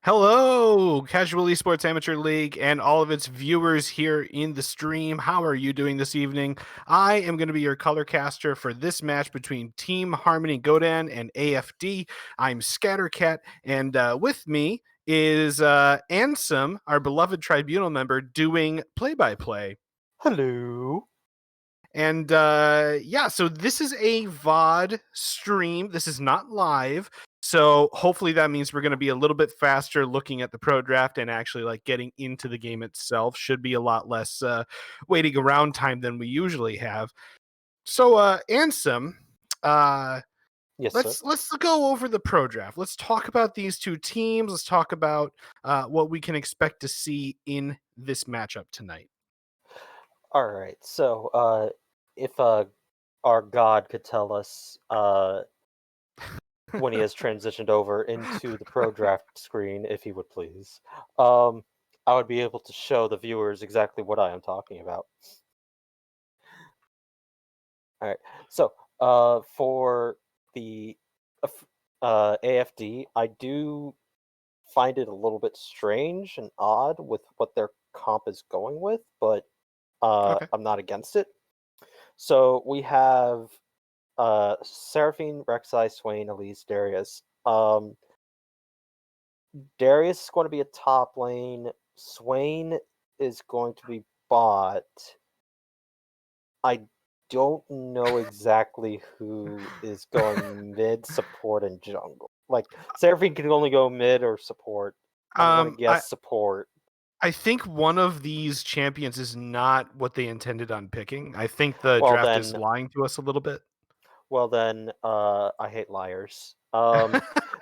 Hello, Casual Esports Amateur League, and all of its viewers here in the stream. How are you doing this evening? I am going to be your color caster for this match between Team Harmony Godan and AFD. I'm Scattercat, and with me is Ansem, our beloved tribunal member, doing play-by-play. Hello. And yeah, so this is a VOD stream. This is not live. So hopefully that means we're going to be a little bit faster looking at the pro draft and actually like getting into the game itself. Should be a lot less waiting around time than we usually have. So Ansem, Yes, sir. let's go over the pro draft. Let's talk about these two teams. Let's talk about what we can expect to see in this matchup tonight. All right. If our god could tell us when he has transitioned over into the pro draft screen, if he would please, um, I would be able to show the viewers exactly what I am talking about. All right. For the AFD, I do find it a little bit strange and odd with what their comp is going with, but Okay. I'm not against it. So we have Seraphine, Rek'Sai, Swain, Elise, Darius. Darius is going to be a top lane. Swain is going to be bot. I don't know exactly who is going mid, support, and jungle. Like Seraphine can only go mid or support. I'm gonna I guess support. I think one of these champions is not what they intended on picking. I think the Well draft is then, lying to us a little bit. I hate liars.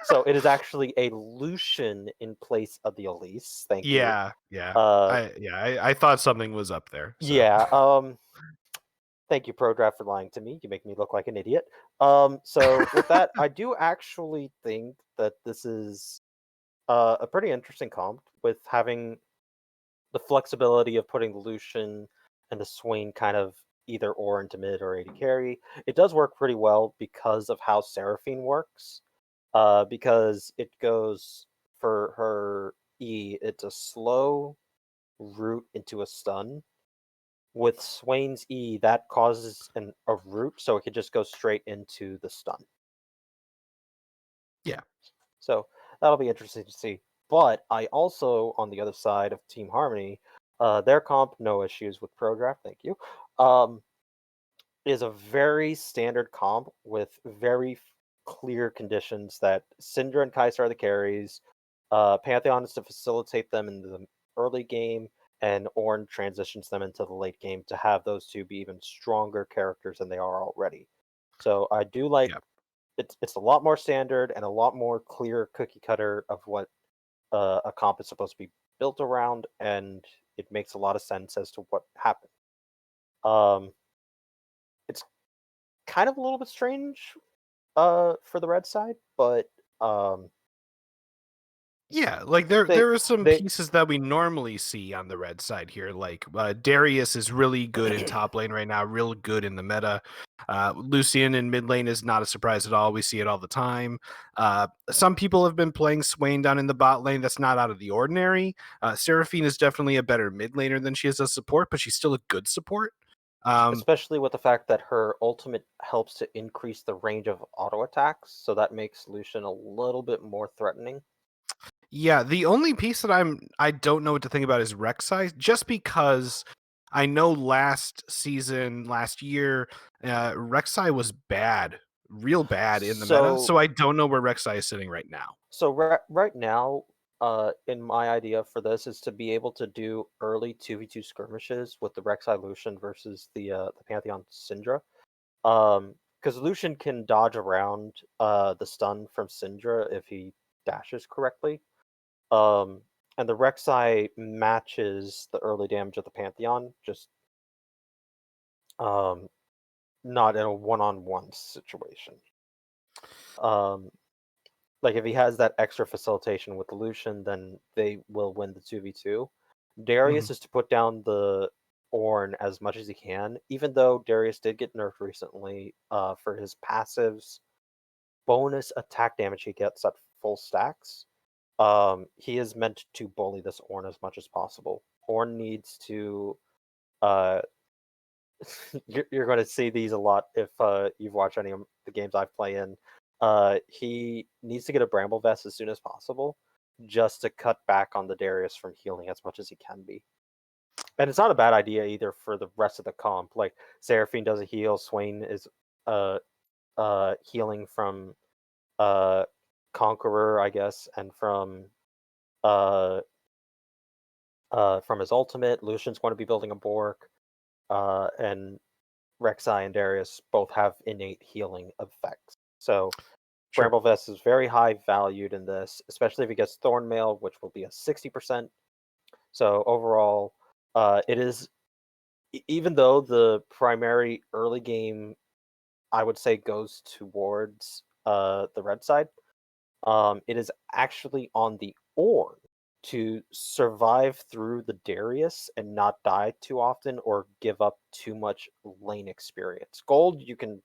So it is actually a Lucian in place of the Elise. Thank you. Yeah, yeah. Uh, I thought something was up there. So yeah. Thank you, ProDraft, for lying to me. You make me look like an idiot. So with that, I do actually think that this is a pretty interesting comp with having the flexibility of putting the Lucian and the Swain kind of either or into mid or AD carry. It does work pretty well because of how Seraphine works. Because it goes for her E, it's a slow root into a stun. With Swain's E, that causes a root, so it could just go straight into the stun. yeah. So that'll be interesting to see. But I also, on the other side of Team Harmony, their comp, no issues with ProDraft, thank you, um, is a very standard comp with very clear conditions that Syndra and Kai'Sa are the carries, Pantheon is to facilitate them in the early game, and Ornn transitions them into the late game to have those two be even stronger characters than they are already. So I do like Yeah. it's a lot more standard and a lot more clear cookie cutter of what a comp is supposed to be built around, and it makes a lot of sense as to what happened. Um, it's kind of a little bit strange for the red side, but um, Yeah, like there they there are some they pieces that we normally see on the red side here. Like Darius is really good in top lane right now, real good in the meta. Lucian in mid lane is not a surprise at all. We see it all the time. Some people have been playing Swain down in the bot lane. That's not out of the ordinary. Seraphine is definitely a better mid laner than she is a support, but she's still a good support. Um, especially with the fact that her ultimate helps to increase the range of auto attacks, so that makes Lucian a little bit more threatening. Yeah, the only piece that I don't know what to think about is Rek'Sai, just because I know last season, last year, Rek'Sai was bad, real bad in the meta. So So I don't know where Rek'Sai is sitting right now. right now, in my idea for this is to be able to do early 2v2 skirmishes with the Rek'Sai Lucian versus the Pantheon Syndra. Because Lucian can dodge around the stun from Syndra if he dashes correctly. Um, and the Rek'Sai matches the early damage of the Pantheon, just um, not in a one-on-one situation. Um, like if he has that extra facilitation with the Lucian, then they will win the 2v2. Mhm. Darius is to put down the Ornn as much as he can, even though Darius did get nerfed recently for his passives bonus attack damage he gets at full stacks. he is meant to bully this Ornn as much as possible. Ornn needs to uh you're going to see these a lot if you've watched any of the games I play in. He needs to get a Bramble Vest as soon as possible, just to cut back on the Darius from healing as much as he can be. And it's not a bad idea either for the rest of the comp. Like Seraphine doesn't heal, Swain is uh healing from uh Conqueror, I guess, and uh from his ultimate. Lucian's going to be building a Bork, and Rek'Sai and Darius both have innate healing effects. So Sure. Bramble Vest is very high valued in this, especially if he gets Thornmail, which will be a 60%. So overall, it is, even though the primary early game, I would say, goes towards the red side, it is actually on the Ornn to survive through the Darius and not die too often or give up too much lane experience. Gold you can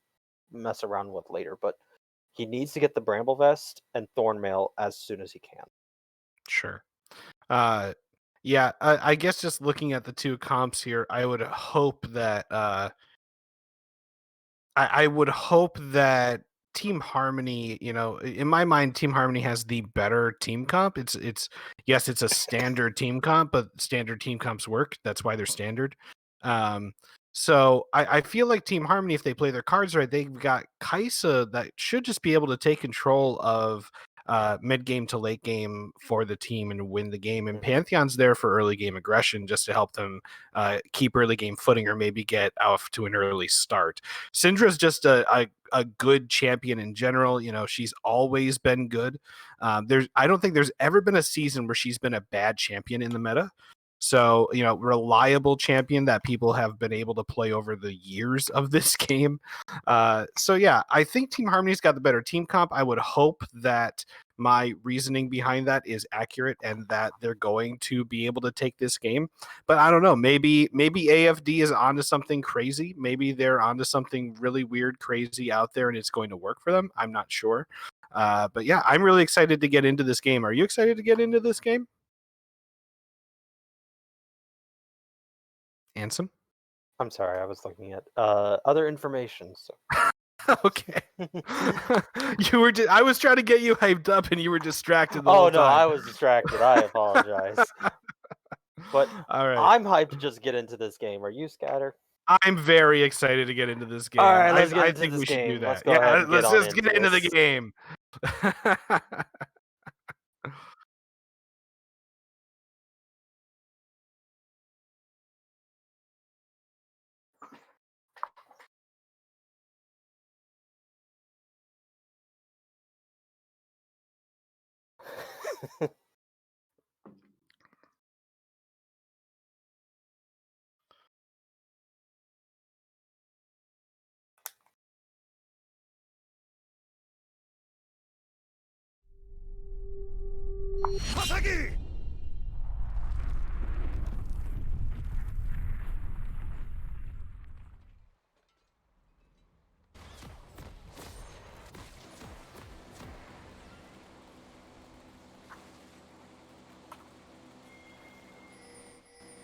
mess around with later, but he needs to get the Bramble Vest and Thornmail as soon as he can. Sure. Yeah, I guess just looking at the two comps here, I would hope that I would hope that Team Harmony, in my mind, Team Harmony has the better team comp. It's yes, it's a standard team comp, but standard team comps work. That's why they're standard. Um, so I feel like Team Harmony, if they play their cards right, they've got Kaisa that should just be able to take control of mid game to late game for the team and win the game. And Pantheon's there for early game aggression just to help them keep early game footing or maybe get off to an early start. Syndra's just a good champion in general. She's always been good. I don't think there's ever been a season where she's been a bad champion in the meta. So, reliable champion that people have been able to play over the years of this game. So yeah, I think Team Harmony's got the better team comp. I would hope that my reasoning behind that is accurate and that they're going to be able to take this game. But I don't know. Maybe AFD is onto something crazy. Maybe they're onto something really weird, crazy out there, and it's going to work for them. I'm not sure. But yeah, I'm really excited to get into this game. Are you excited to get into this game? Ansem? I'm sorry, I was looking at other information. So. Okay. I was trying to get you hyped up and you were distracted the Oh whole no, time. I was distracted. I apologize. But all right. I'm hyped to just get into this game. Are you, Scatter? I'm very excited to get into this game. All right, let's get I into think this we should do game. that. Let's go ahead and let's get on just get into the this. game.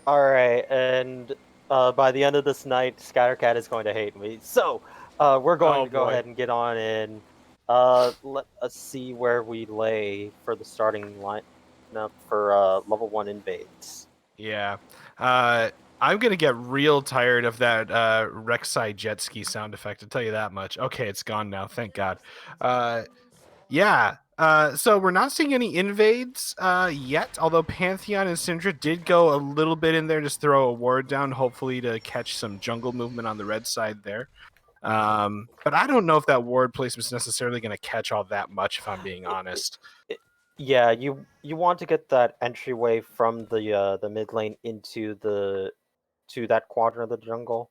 All right, and by the end of this night, Scattercat is going to hate me. So we're going to go ahead and get on in. Let us see where we lay for the starting lineup for level 1 invades. Yeah. I'm going to get real tired of that Rek'Sai jet ski sound effect, I'll tell you that much. Okay, it's gone now. Thank God. Yeah. So we're not seeing any invades yet, although Pantheon and Syndra did go a little bit in there, just throw a ward down, hopefully to catch some jungle movement on the red side there. But I don't know if that ward placement is necessarily going to catch all that much, if I'm being honest. Yeah, you want to get that entryway from the mid lane into to that quadrant of the jungle.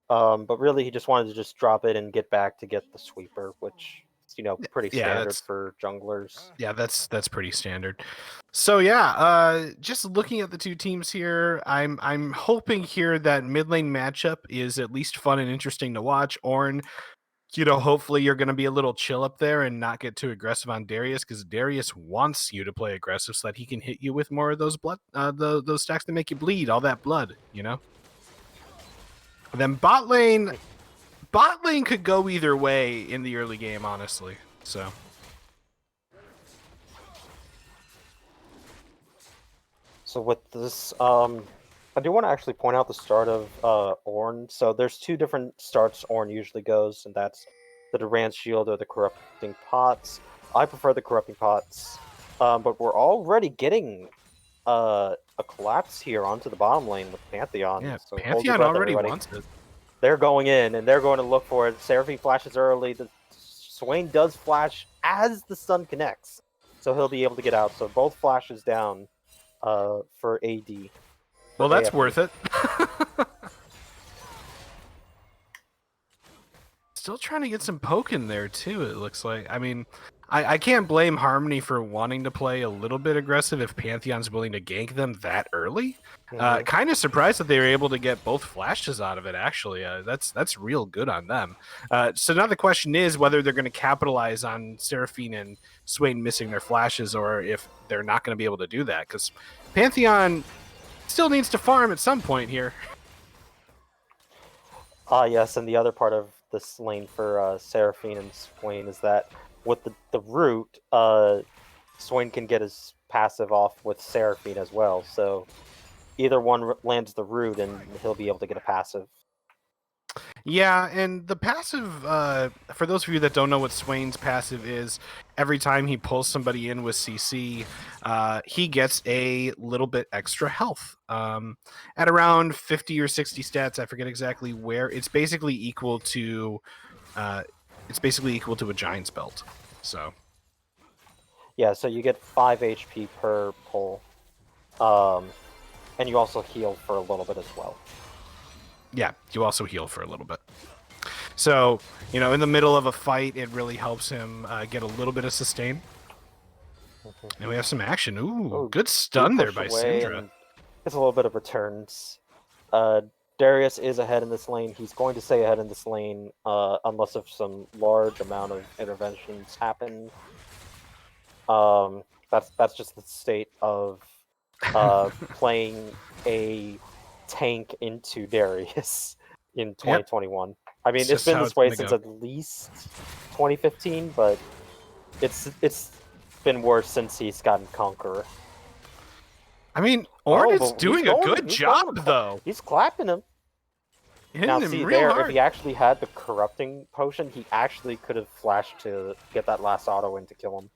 But really, he just wanted to just drop it and get back to get the sweeper, which pretty standard for junglers. Yeah, that's pretty standard. So yeah, just looking at the two teams here, I'm hoping here that mid lane matchup is at least fun and interesting to watch. Ornn hopefully you're going to be a little chill up there and not get too aggressive on Darius, because Darius wants you to play aggressive so that he can hit you with more of those blood, those stacks that make you bleed, all that blood, And then bot lane could go either way in the early game, honestly. So with this, I do want to actually point out the start of Ornn. So there's two different starts Ornn usually goes, and that's the Durant Shield or the Corrupting Pots. I prefer the Corrupting Pots, but we're already getting a collapse here onto the bottom lane with Pantheon. Yeah, so Pantheon already wants it. They're going in, and they're going to look for it. Seraphine flashes early. The Swain does flash as the stun connects, so he'll be able to get out. So both flashes down for AD. Well, that's worth it. Still trying to get some poke in there, too, it looks like. I mean, I can't blame Harmony for wanting to play a little bit aggressive if Pantheon's willing to gank them that early. Kind of surprised that they were able to get both flashes out of it, actually. That's real good on them. So now the question is whether they're going to capitalize on Seraphine and Swain missing their flashes, or if they're not going to be able to do that, because Pantheon still needs to farm at some point here. Yes, and the other part of this lane for Seraphine and Swain is that with the root, Swain can get his passive off with Seraphine as well. So either one lands the root, and he'll be able to get a passive. Yeah, and the passive, for those of you that don't know what Swain's passive is, every time he pulls somebody in with CC, he gets a little bit extra health. At around 50 or 60 stats, I forget exactly where, it's basically equal to a Giant's Belt. So yeah, so you get 5 HP per pull, and you also heal for a little bit as well. Yeah, you also heal for a little bit. So, in the middle of a fight, it really helps him get a little bit of sustain. And we have some action. Ooh, good stun there by Syndra. It's a little bit of returns. Darius is ahead in this lane. He's going to stay ahead in this lane unless if some large amount of interventions happen. That's just the state of playing a tank into Darius in 2021. Yep. I mean, it's been this way since at least 2015, but it's been worse since he's gotten Conqueror. I mean, Ornn is doing a good job, though. He's clapping him. Now, see there, if he actually had the Corrupting Potion, he actually could have flashed to get that last auto in to kill him.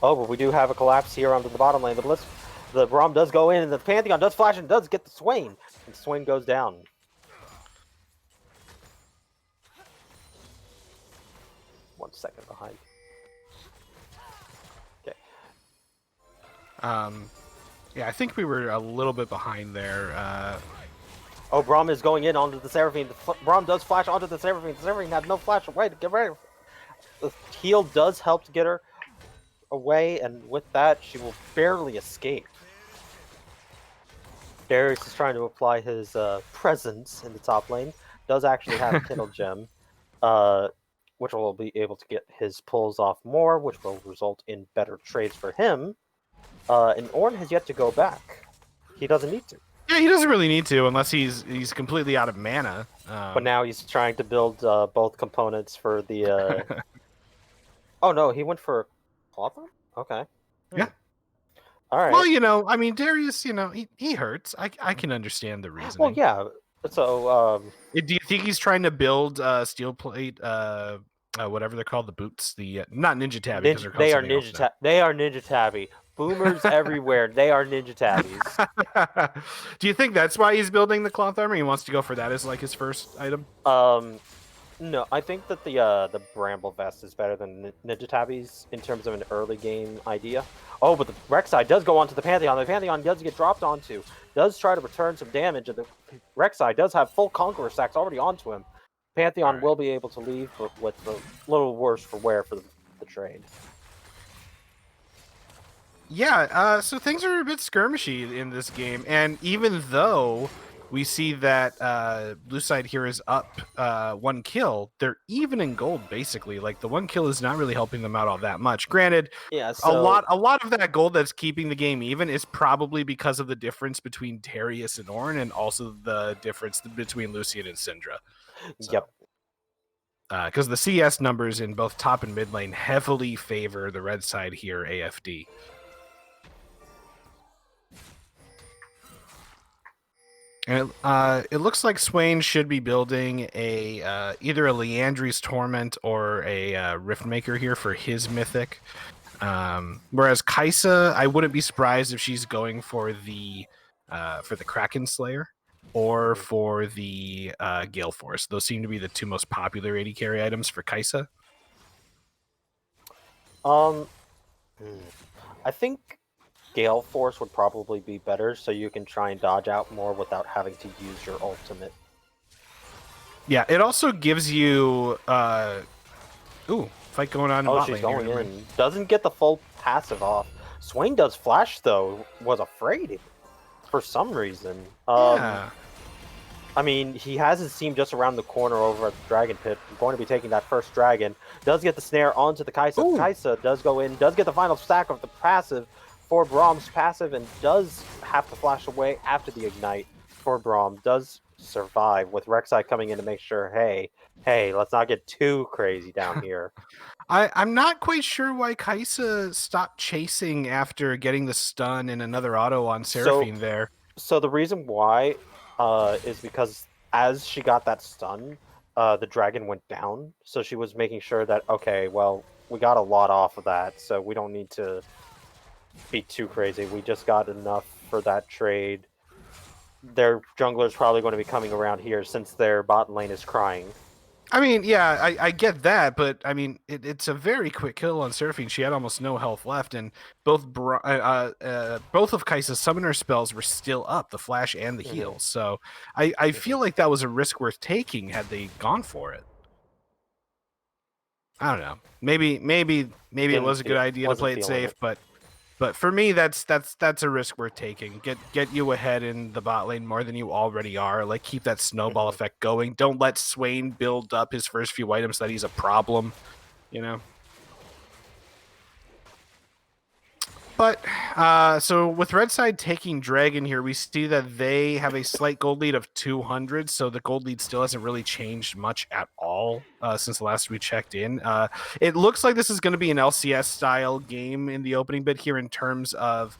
Oh, but we do have a collapse here onto the bottom lane. The Braum does go in, and the Pantheon does flash and does get the Swain. And Swain goes down. One second behind. Okay. Yeah, I think we were a little bit behind there. Oh, Braum is going in onto the Seraphine. Braum does flash onto the Seraphine. The Seraphine had no flash away to get ready. The heal does help to get her away, and with that, she will barely escape. Darius is trying to apply his presence in the top lane. Does actually have a Kindle Gem, which will be able to get his pulls off more, which will result in better trades for him. And Ornn has yet to go back. He doesn't need to. Yeah, he doesn't really need to unless he's completely out of mana. But now he's trying to build both components for the... Oh no, he went for Clother? Okay. Yeah. All right. Well, I mean, Darius, he hurts. I can understand the reasoning. Well, yeah. So, do you think he's trying to build steel plate, whatever they're called, the boots, not Ninja Tabby? They are Ninja Tabby. Boomers everywhere. They are Ninja Tabbies. Do you think that's why he's building the cloth armor? He wants to go for that as like his first item? No, I think that the Bramble Vest is better than Ninja Tabbies in terms of an early game idea. Oh, but the Rek'Sai does go onto the Pantheon. The Pantheon does get dropped onto. Does try to return some damage, and the Rek'Sai does have full Conqueror stacks already onto him. Pantheon will be able to leave, but with a little worse for wear for the trade. Yeah, so things are a bit skirmishy in this game, and even though we see that blue side here is up 1 kill. They're even in gold, basically. Like, the 1 kill is not really helping them out all that much. Granted, Yeah, a so lot of that gold that's keeping the game even is probably because of the difference between Darius and Ornn, and also the difference between Lucian and Syndra. So, yep. because the CS numbers in both top and mid lane heavily favor the red side here, AFD. And it looks like Swain should be building a either a Leandri's Torment or a Riftmaker here for his mythic. Whereas Kaisa, I wouldn't be surprised if she's going for the Kraken Slayer or for the Gale Force. Those seem to be the two most popular AD carry items for Kaisa. I think Gale Force would probably be better, so you can try and dodge out more without having to use your ultimate. Yeah, it also gives you fight going on in bot she's lane going here. in. Doesn't get the full passive off. Swain does flash though. Was afraid for some reason. Yeah. I mean, he has his team just around the corner over at the Dragon Pit. Going to be taking that first dragon. Does get the snare onto the Kaisa. Ooh. Kaisa does go in. Does get the final stack of the passive for Brahm's passive, and does have to flash away after the ignite for Braum. Does survive with Rek'Sai coming in to make sure, hey, let's not get too crazy down here. I'm not quite sure why Kaisa stopped chasing after getting the stun and another auto on Seraphine there. So the reason why is because as she got that stun, the dragon went down. So she was making sure that, okay, well, we got a lot off of that, so we don't need to be too crazy. We just got enough for that trade. Their jungler is probably going to be coming around here since their bot lane is crying. I mean, yeah, I get that, but I mean, it's a very quick kill on Seraphine. She had almost no health left, and both of Kaisa's summoner spells were still up, the flash and the heal. So I feel like that was a risk worth taking had they gone for it. I don't know. Maybe it was a good idea to play it safe, but for me, that's a risk worth taking. Get you ahead in the bot lane more than you already are. Like, keep that snowball effect going. Don't let Swain build up his first few items that he's a problem, you know? But, so with red side taking Dragon here, we see that they have a slight gold lead of 200, so the gold lead still hasn't really changed much at all since the last we checked in. It looks like this is going to be an LCS-style game in the opening bit here in terms of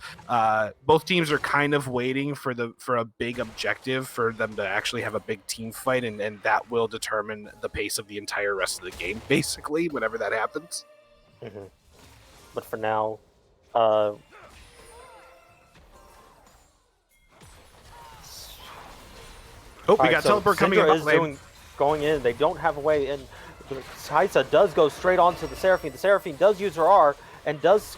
both teams are kind of waiting for a big objective for them to actually have a big team fight, and that will determine the pace of the entire rest of the game, basically, whenever that happens. But for now... we got teleport coming in. Going in. They don't have a way in. Kaisa does go straight onto the Seraphine. The Seraphine does use her R and does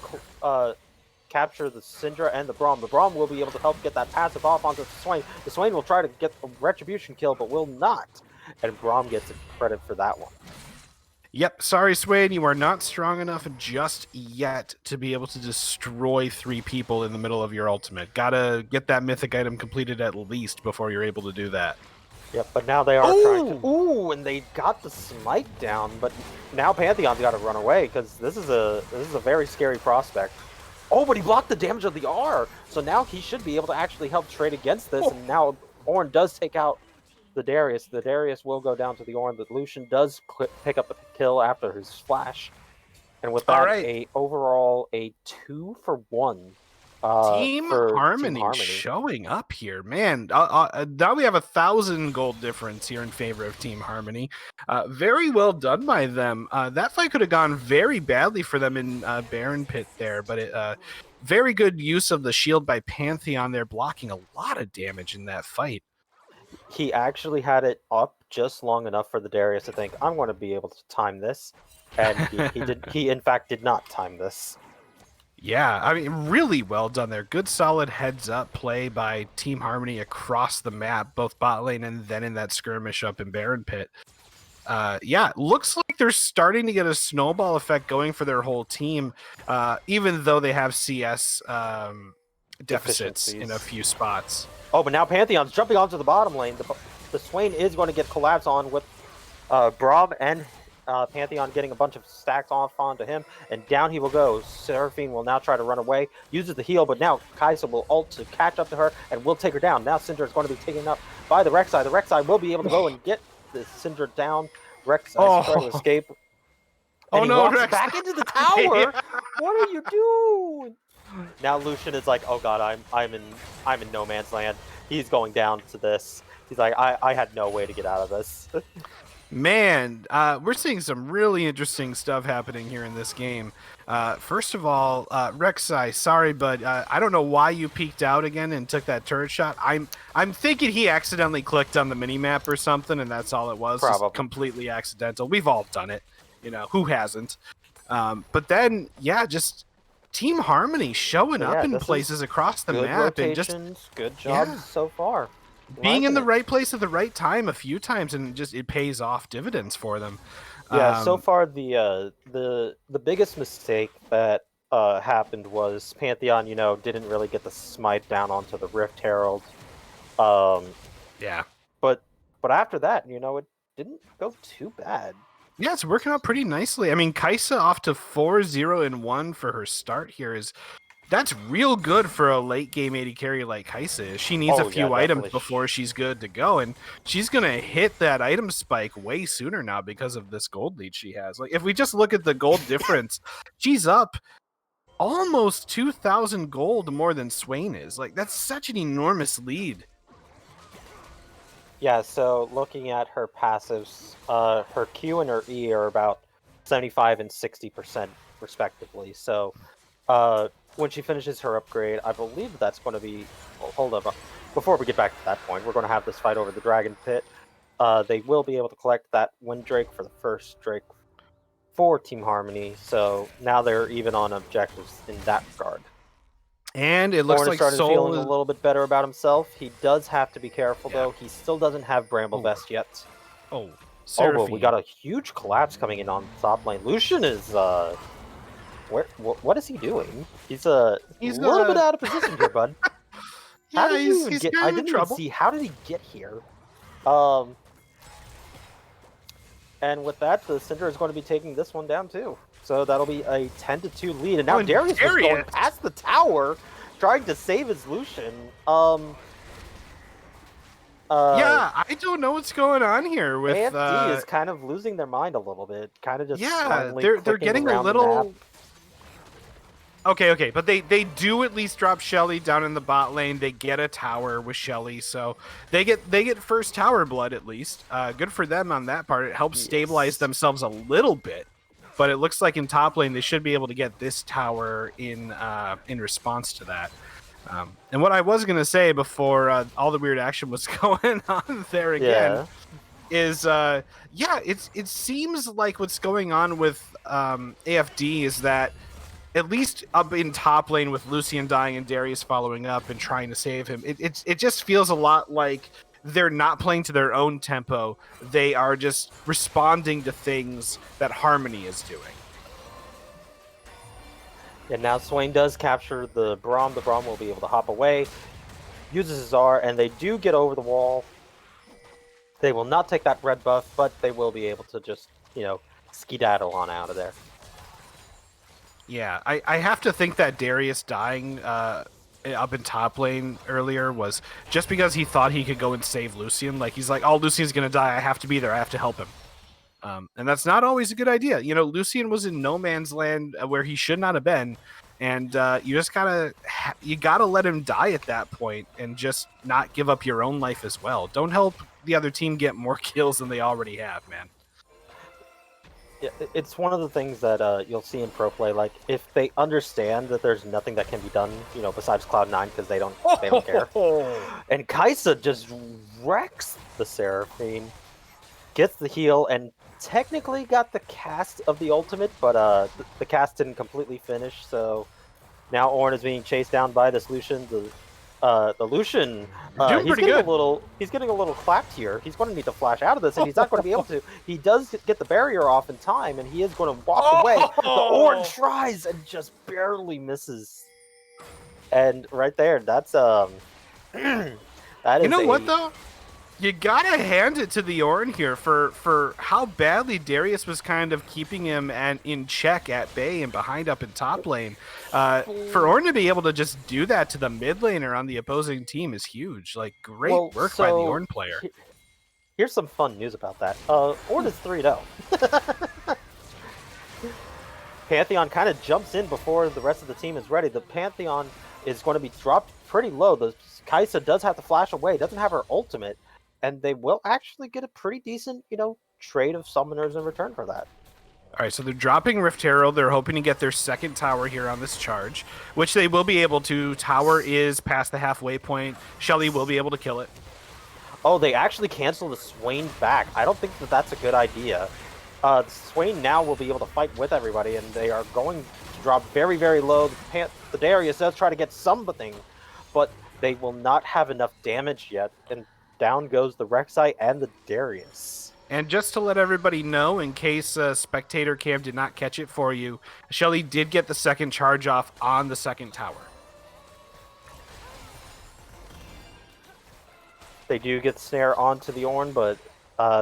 capture the Syndra and the Braum. The Braum will be able to help get that passive off onto the Swain. The Swain will try to get a retribution kill, but will not. And Braum gets credit for that one. Yep, sorry, Swain, you are not strong enough just yet to be able to destroy 3 people in the middle of your ultimate. Gotta get that mythic item completed at least before you're able to do that. Yep, but now they are trying to... Ooh, and they got the smite down, but now Pantheon's got to run away, because this is a very scary prospect. Oh, but he blocked the damage of the R, so now he should be able to actually help trade against this, and now Ornn does take out the Darius. The Darius will go down to the Ornn, but Lucian does pick up a kill after his flash. And with that, overall a 2-for-1. Team Harmony showing up here, man. Now we have 1,000 gold difference here in favor of Team Harmony. Very well done by them. That fight could have gone very badly for them in Baron Pit there, but very good use of the shield by Pantheon there, blocking a lot of damage in that fight. He actually had it up just long enough for the Darius to think, I'm going to be able to time this. And he in fact did not time this. Yeah, I mean, really well done there. Good solid heads-up play by Team Harmony across the map, both bot lane and then in that skirmish up in Baron Pit. Yeah, looks like they're starting to get a snowball effect going for their whole team, even though they have CS deficits in a few spots. Oh, but now Pantheon's jumping onto the bottom lane. The Swain is going to get collapsed on with Braum and Pantheon getting a bunch of stacks off onto him, and down he will go. Seraphine will now try to run away, uses the heal, but now Kaisa will ult to catch up to her and will take her down. Now Syndra is going to be taken up by the Rek'Sai. The Rek'Sai will be able to go and get the Syndra down. Rek'Sai trying to escape. And he walks back into the tower. Yeah. What are you doing? Now Lucian is like, oh god, I'm in no man's land. He's going down to this. He's like, I had no way to get out of this. Man, we're seeing some really interesting stuff happening here in this game. First of all, Rek'Sai, sorry, but I don't know why you peeked out again and took that turret shot. I'm thinking he accidentally clicked on the minimap or something, and that's all it was. Probably. Just completely accidental. We've all done it. You know, who hasn't? But then, yeah, just Team Harmony showing up in places across the map. And just good job so far. Being in the right place at the right time a few times, and just it pays off dividends for them. Yeah, so far the biggest mistake that happened was Pantheon, didn't really get the smite down onto the Rift Herald. Yeah. But after that, it didn't go too bad. Yeah, it's working out pretty nicely. I mean, Kaisa off to 4-0-1 for her start here that's real good for a late game AD carry like Kaisa. She needs a few items before she's good to go, and she's gonna hit that item spike way sooner now because of this gold lead she has. Like, if we just look at the gold difference, she's up almost 2,000 gold more than Swain is. Like, that's such an enormous lead. Yeah, so looking at her passives, her Q and her E are about 75 and 60% respectively. So when she finishes her upgrade, I believe that's going to be... Well, hold up. Before we get back to that point, we're going to have this fight over the Dragon Pit. They will be able to collect that Wind Drake for the first Drake for Team Harmony. So now they're even on objectives in that regard. And it looks like started feeling a little bit better about himself. He does have to be careful, though. He still doesn't have Bramble Vest yet. Oh, well, we got a huge collapse coming in on top lane. Lucian is... What is he doing? He's a little bit out of position here, bud. Yeah, he's kind I of in didn't trouble. Even see, how did he get here? And with that, the Syndra is going to be taking this one down, too. So that'll be a 10-2 lead. And now Darius is going past the tower, trying to save his Lucian. Yeah, I don't know what's going on here with... AFD is kind of losing their mind a little bit. Kind of just they're getting a little... Okay, but they do at least drop Shelly down in the bot lane. They get a tower with Shelly, so they get first tower blood at least. Good for them on that part. It helps stabilize themselves a little bit, but it looks like in top lane they should be able to get this tower in response to that. And what I was gonna say before all the weird action was going on there again is it seems like what's going on with AFD is that, at least up in top lane with Lucian dying and Darius following up and trying to save him, it just feels a lot like they're not playing to their own tempo. They are just responding to things that Harmony is doing. And now Swain does capture the Braum. The Braum will be able to hop away, uses his R, and they do get over the wall. They will not take that red buff, but they will be able to just, skedaddle on out of there. Yeah, I have to think that Darius dying up in top lane earlier was just because he thought he could go and save Lucian. Like, he's like, oh, Lucian's going to die. I have to be there. I have to help him. And that's not always a good idea. Lucian was in no man's land where he should not have been. And you just you gotta let him die at that point and just not give up your own life as well. Don't help the other team get more kills than they already have, man. Yeah, it's one of the things that you'll see in pro play. Like, if they understand that there's nothing that can be done, besides Cloud9, because they don't care. And Kaisa just wrecks the Seraphine, gets the heal, and technically got the cast of the ultimate, but the cast didn't completely finish. So now Ornn is being chased down by this Lucian. The Lucian, he's getting a little clapped here. He's going to need to flash out of this, and he's not going to be able to. He does get the barrier off in time, and he is going to walk away. The Ornn tries and just barely misses. And right there, that's that You is know what though? You gotta hand it to the Ornn here for how badly Darius was kind of keeping him in check at bay and behind up in top lane. For Ornn to be able to just do that to the mid laner on the opposing team is huge. Like, great work by the Ornn player. Here's some fun news about that. Ornn is 3-0. Pantheon kind of jumps in before the rest of the team is ready. The Pantheon is going to be dropped pretty low. The Kai'Sa does have to flash away, doesn't have her ultimate, and they will actually get a pretty decent, trade of summoners in return for that. All right, so they're dropping Rift Herald. They're hoping to get their second tower here on this charge, which they will be able to. Tower is past the halfway point. Shelly will be able to kill it. Oh, they actually canceled the Swain back. I don't think that that's a good idea. Swain now will be able to fight with everybody, and they are going to drop very, very low. The Darius does try to get something, but they will not have enough damage yet, and down goes the Rek'Sai and the Darius. And just to let everybody know, in case Spectator Cam did not catch it for you, Shelly did get the second charge off on the second tower. They do get snare onto the Ornn, but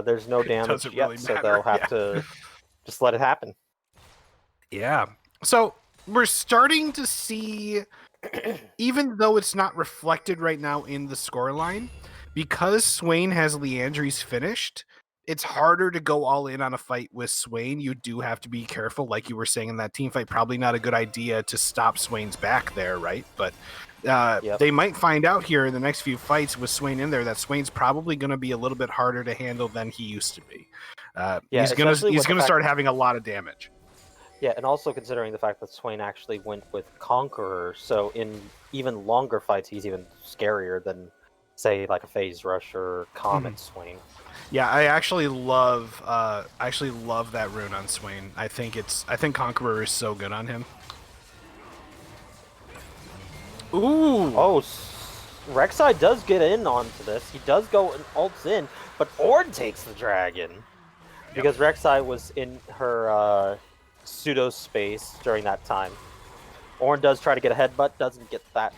there's no damage yet, really so they'll have to just let it happen. Yeah. So we're starting to see, even though it's not reflected right now in the scoreline, because Swain has Liandry's finished, it's harder to go all in on a fight with Swain. You do have to be careful, like you were saying in that team fight. Probably not a good idea to stop Swain's back there, right? But they might find out here in the next few fights with Swain in there that Swain's probably going to be a little bit harder to handle than he used to be. He's gonna start having a lot of damage. Yeah, and also considering the fact that Swain actually went with Conqueror, so in even longer fights, he's even scarier than, say, like a Phase Rush or Comet Swain. Yeah, I actually love that rune on Swain. I think Conqueror is so good on him. Ooh! Oh, Rek'Sai does get in onto this. He does go and ults in, but Ornn takes the dragon because Rek'Sai was in her pseudo space during that time. Ornn does try to get a headbutt, doesn't get that.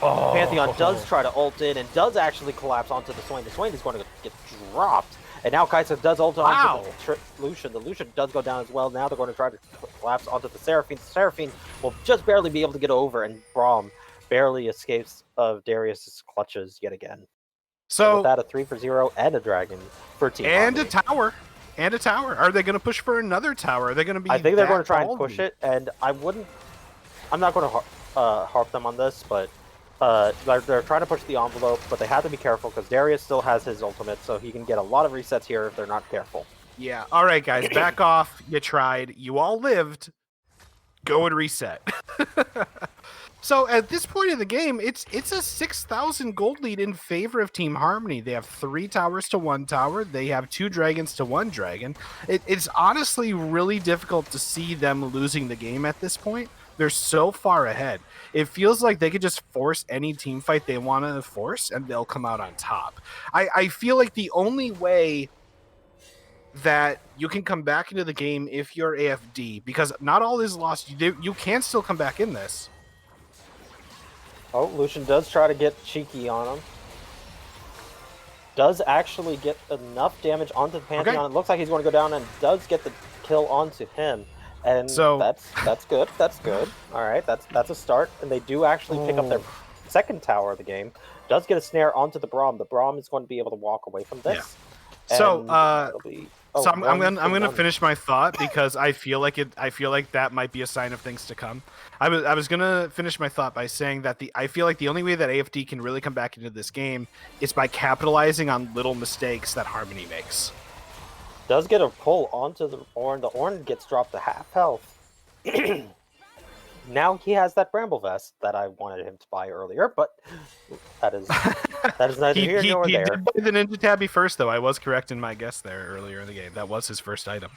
Pantheon does try to ult in and does actually collapse onto the Swain. The Swain is going to get dropped. And now Kai'Sa does ult onto the Lucian. The Lucian does go down as well. Now they're going to try to collapse onto the Seraphine. The Seraphine will just barely be able to get over, and Braum barely escapes of Darius' clutches yet again. So with that, a 3-for-0 and a dragon for Team and Harmony. A tower. And a tower. Are they going to push for another tower? Are they going to be? I think they're going to try and push it, and I'm not going to harp them on this, but they're trying to push the envelope, but they have to be careful because Darius still has his ultimate, so he can get a lot of resets here if they're not careful. Yeah. All right, guys, back off. You tried. You all lived. Go and reset. So at this point in the game, it's a 6,000 gold lead in favor of Team Harmony. They have 3 towers to 1 tower. They have 2 dragons to 1 dragon. It's honestly really difficult to see them losing the game at this point. They're so far ahead. It feels like they could just force any team fight they want to force, and they'll come out on top. I feel like the only way that you can come back into the game if you're AFD, because not all is lost. You can still come back in this. Oh, Lucian does try to get cheeky on him. Does actually get enough damage onto the Pantheon. Okay. It looks like he's going to go down and does get the kill onto him. And so that's good. That's good. All right, that's a start. And they do actually pick up their second tower of the game. Does get a snare onto the Braum. The Braum is going to be able to walk away from this. Yeah. So I'm gonna finish my thought because I feel like that might be a sign of things to come. I was gonna finish my thought by saying that I feel like the only way that AFD can really come back into this game is by capitalizing on little mistakes that Harmony makes. Does get a pull onto the Ornn. The Ornn gets dropped to half health. Now he has that Bramble Vest that I wanted him to buy earlier, but that is neither here nor there. He did buy the Ninja Tabby first, though. I was correct in my guess there earlier in the game. That was his first item.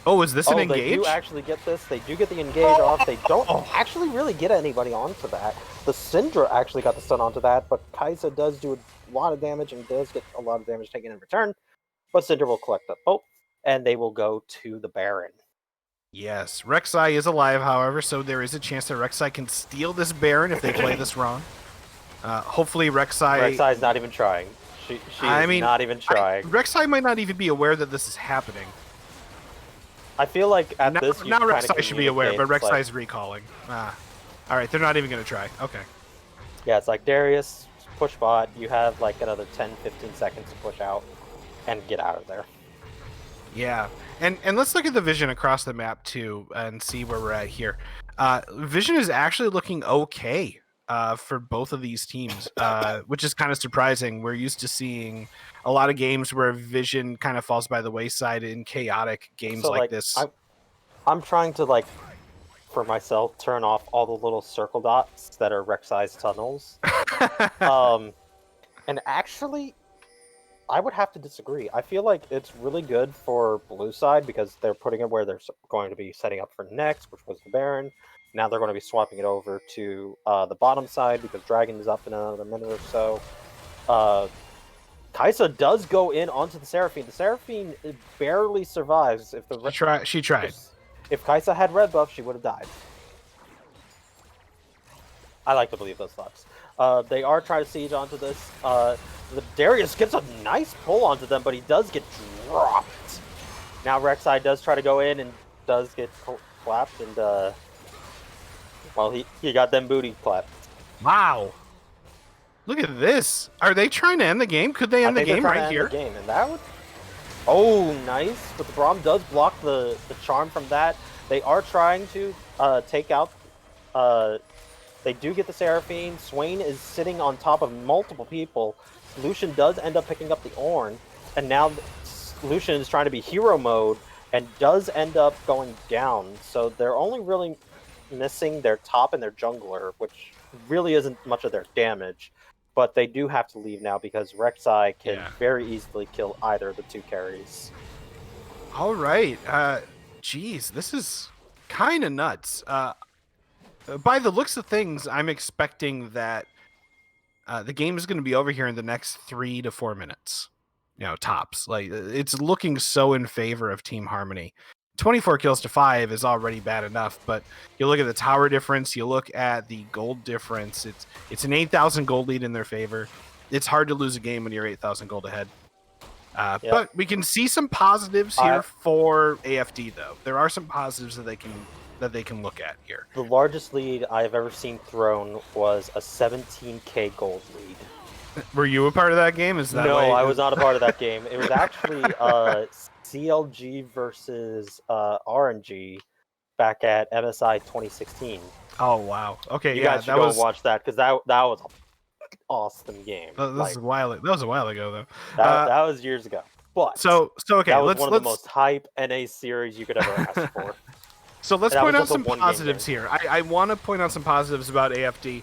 Oh, is this an engage? They do actually get this. They do get the engage off. They don't actually really get anybody onto that. The Syndra actually got the stun onto that, but Kai'Sa does do a lot of damage and does get a lot of damage taken in return. But Syndra will collect the both, and they will go to the Baron. Yes, Rek'Sai is alive, however, so there is a chance that Rek'Sai can steal this Baron if they play this wrong. Hopefully Rek'Sai... Rek'Sai's not even trying. She I is mean, not even trying. Rek'Sai might not even be aware that this is happening. I feel like at Now this, you now kind Rek'Sai of should be aware, but like, Rek'Sai's recalling. Alright, they're not even going to try. Okay. yeah, it's like Darius, push bot, you have like another 10, 15 seconds to push out and get out of there. Yeah, and let's look at the vision across the map too and see where we're at here. Vision is actually looking okay for both of these teams, which is kind of surprising. We're used to seeing a lot of games where vision kind of falls by the wayside in chaotic games So like like, this. I'm trying to like, for myself, turn off all the little circle dots that are Rek'Sai's tunnels. And actually, I would have to disagree. I feel like it's really good for blue side because they're putting it where they're going to be setting up for next, which was the Baron. Now they're going to be swapping it over to the bottom side because Dragon is up in another minute or so. Kai'Sa does go in onto the Seraphine. The Seraphine barely survives. If the she tried. If Kai'Sa had red buff, she would have died. I like to believe those thoughts. They are trying to siege onto this. The Darius gets a nice pull onto them, but he does get dropped. Now Rek'Sai does try to go in and does get clapped, and well, he got them booty clapped. Wow. Look at this. Are they trying to end the game? Could they end the game right here? And that would... Oh, nice. But the Braum does block the charm from that. They are trying to take out... They do get the Seraphine. Swain is sitting on top of multiple people. Lucian does end up picking up the Ornn. And now Lucian is trying to be hero mode and does end up going down. So they're only really missing their top and their jungler, which really isn't much of their damage. But they do have to leave now because Rek'Sai can very easily kill either of the two carries. All right. Geez, this is kind of nuts. By the looks of things, I'm expecting that the game is going to be over here in the next 3 to 4 minutes. You know, tops. Like, it's looking so in favor of Team Harmony. 24 kills to 5 is already bad enough, but you look at the tower difference, you look at the gold difference, it's an 8,000 gold lead in their favor. It's hard to lose a game when you're 8,000 gold ahead. But we can see some positives here for AFD, though. There are some positives that they can look at here. The largest lead I've ever seen thrown was a 17k gold lead. Were you a part of that game? Is that No, I was not a part of that game. It was actually CLG versus RNG back at MSI 2016. Oh wow! Okay, you guys should go and watch that because that was an awesome game. That was a while ago, though. That was years ago. But so okay, that was one of the most hype NA series you could ever ask for. So let's point out some positives here. I want to point out some positives about AFD.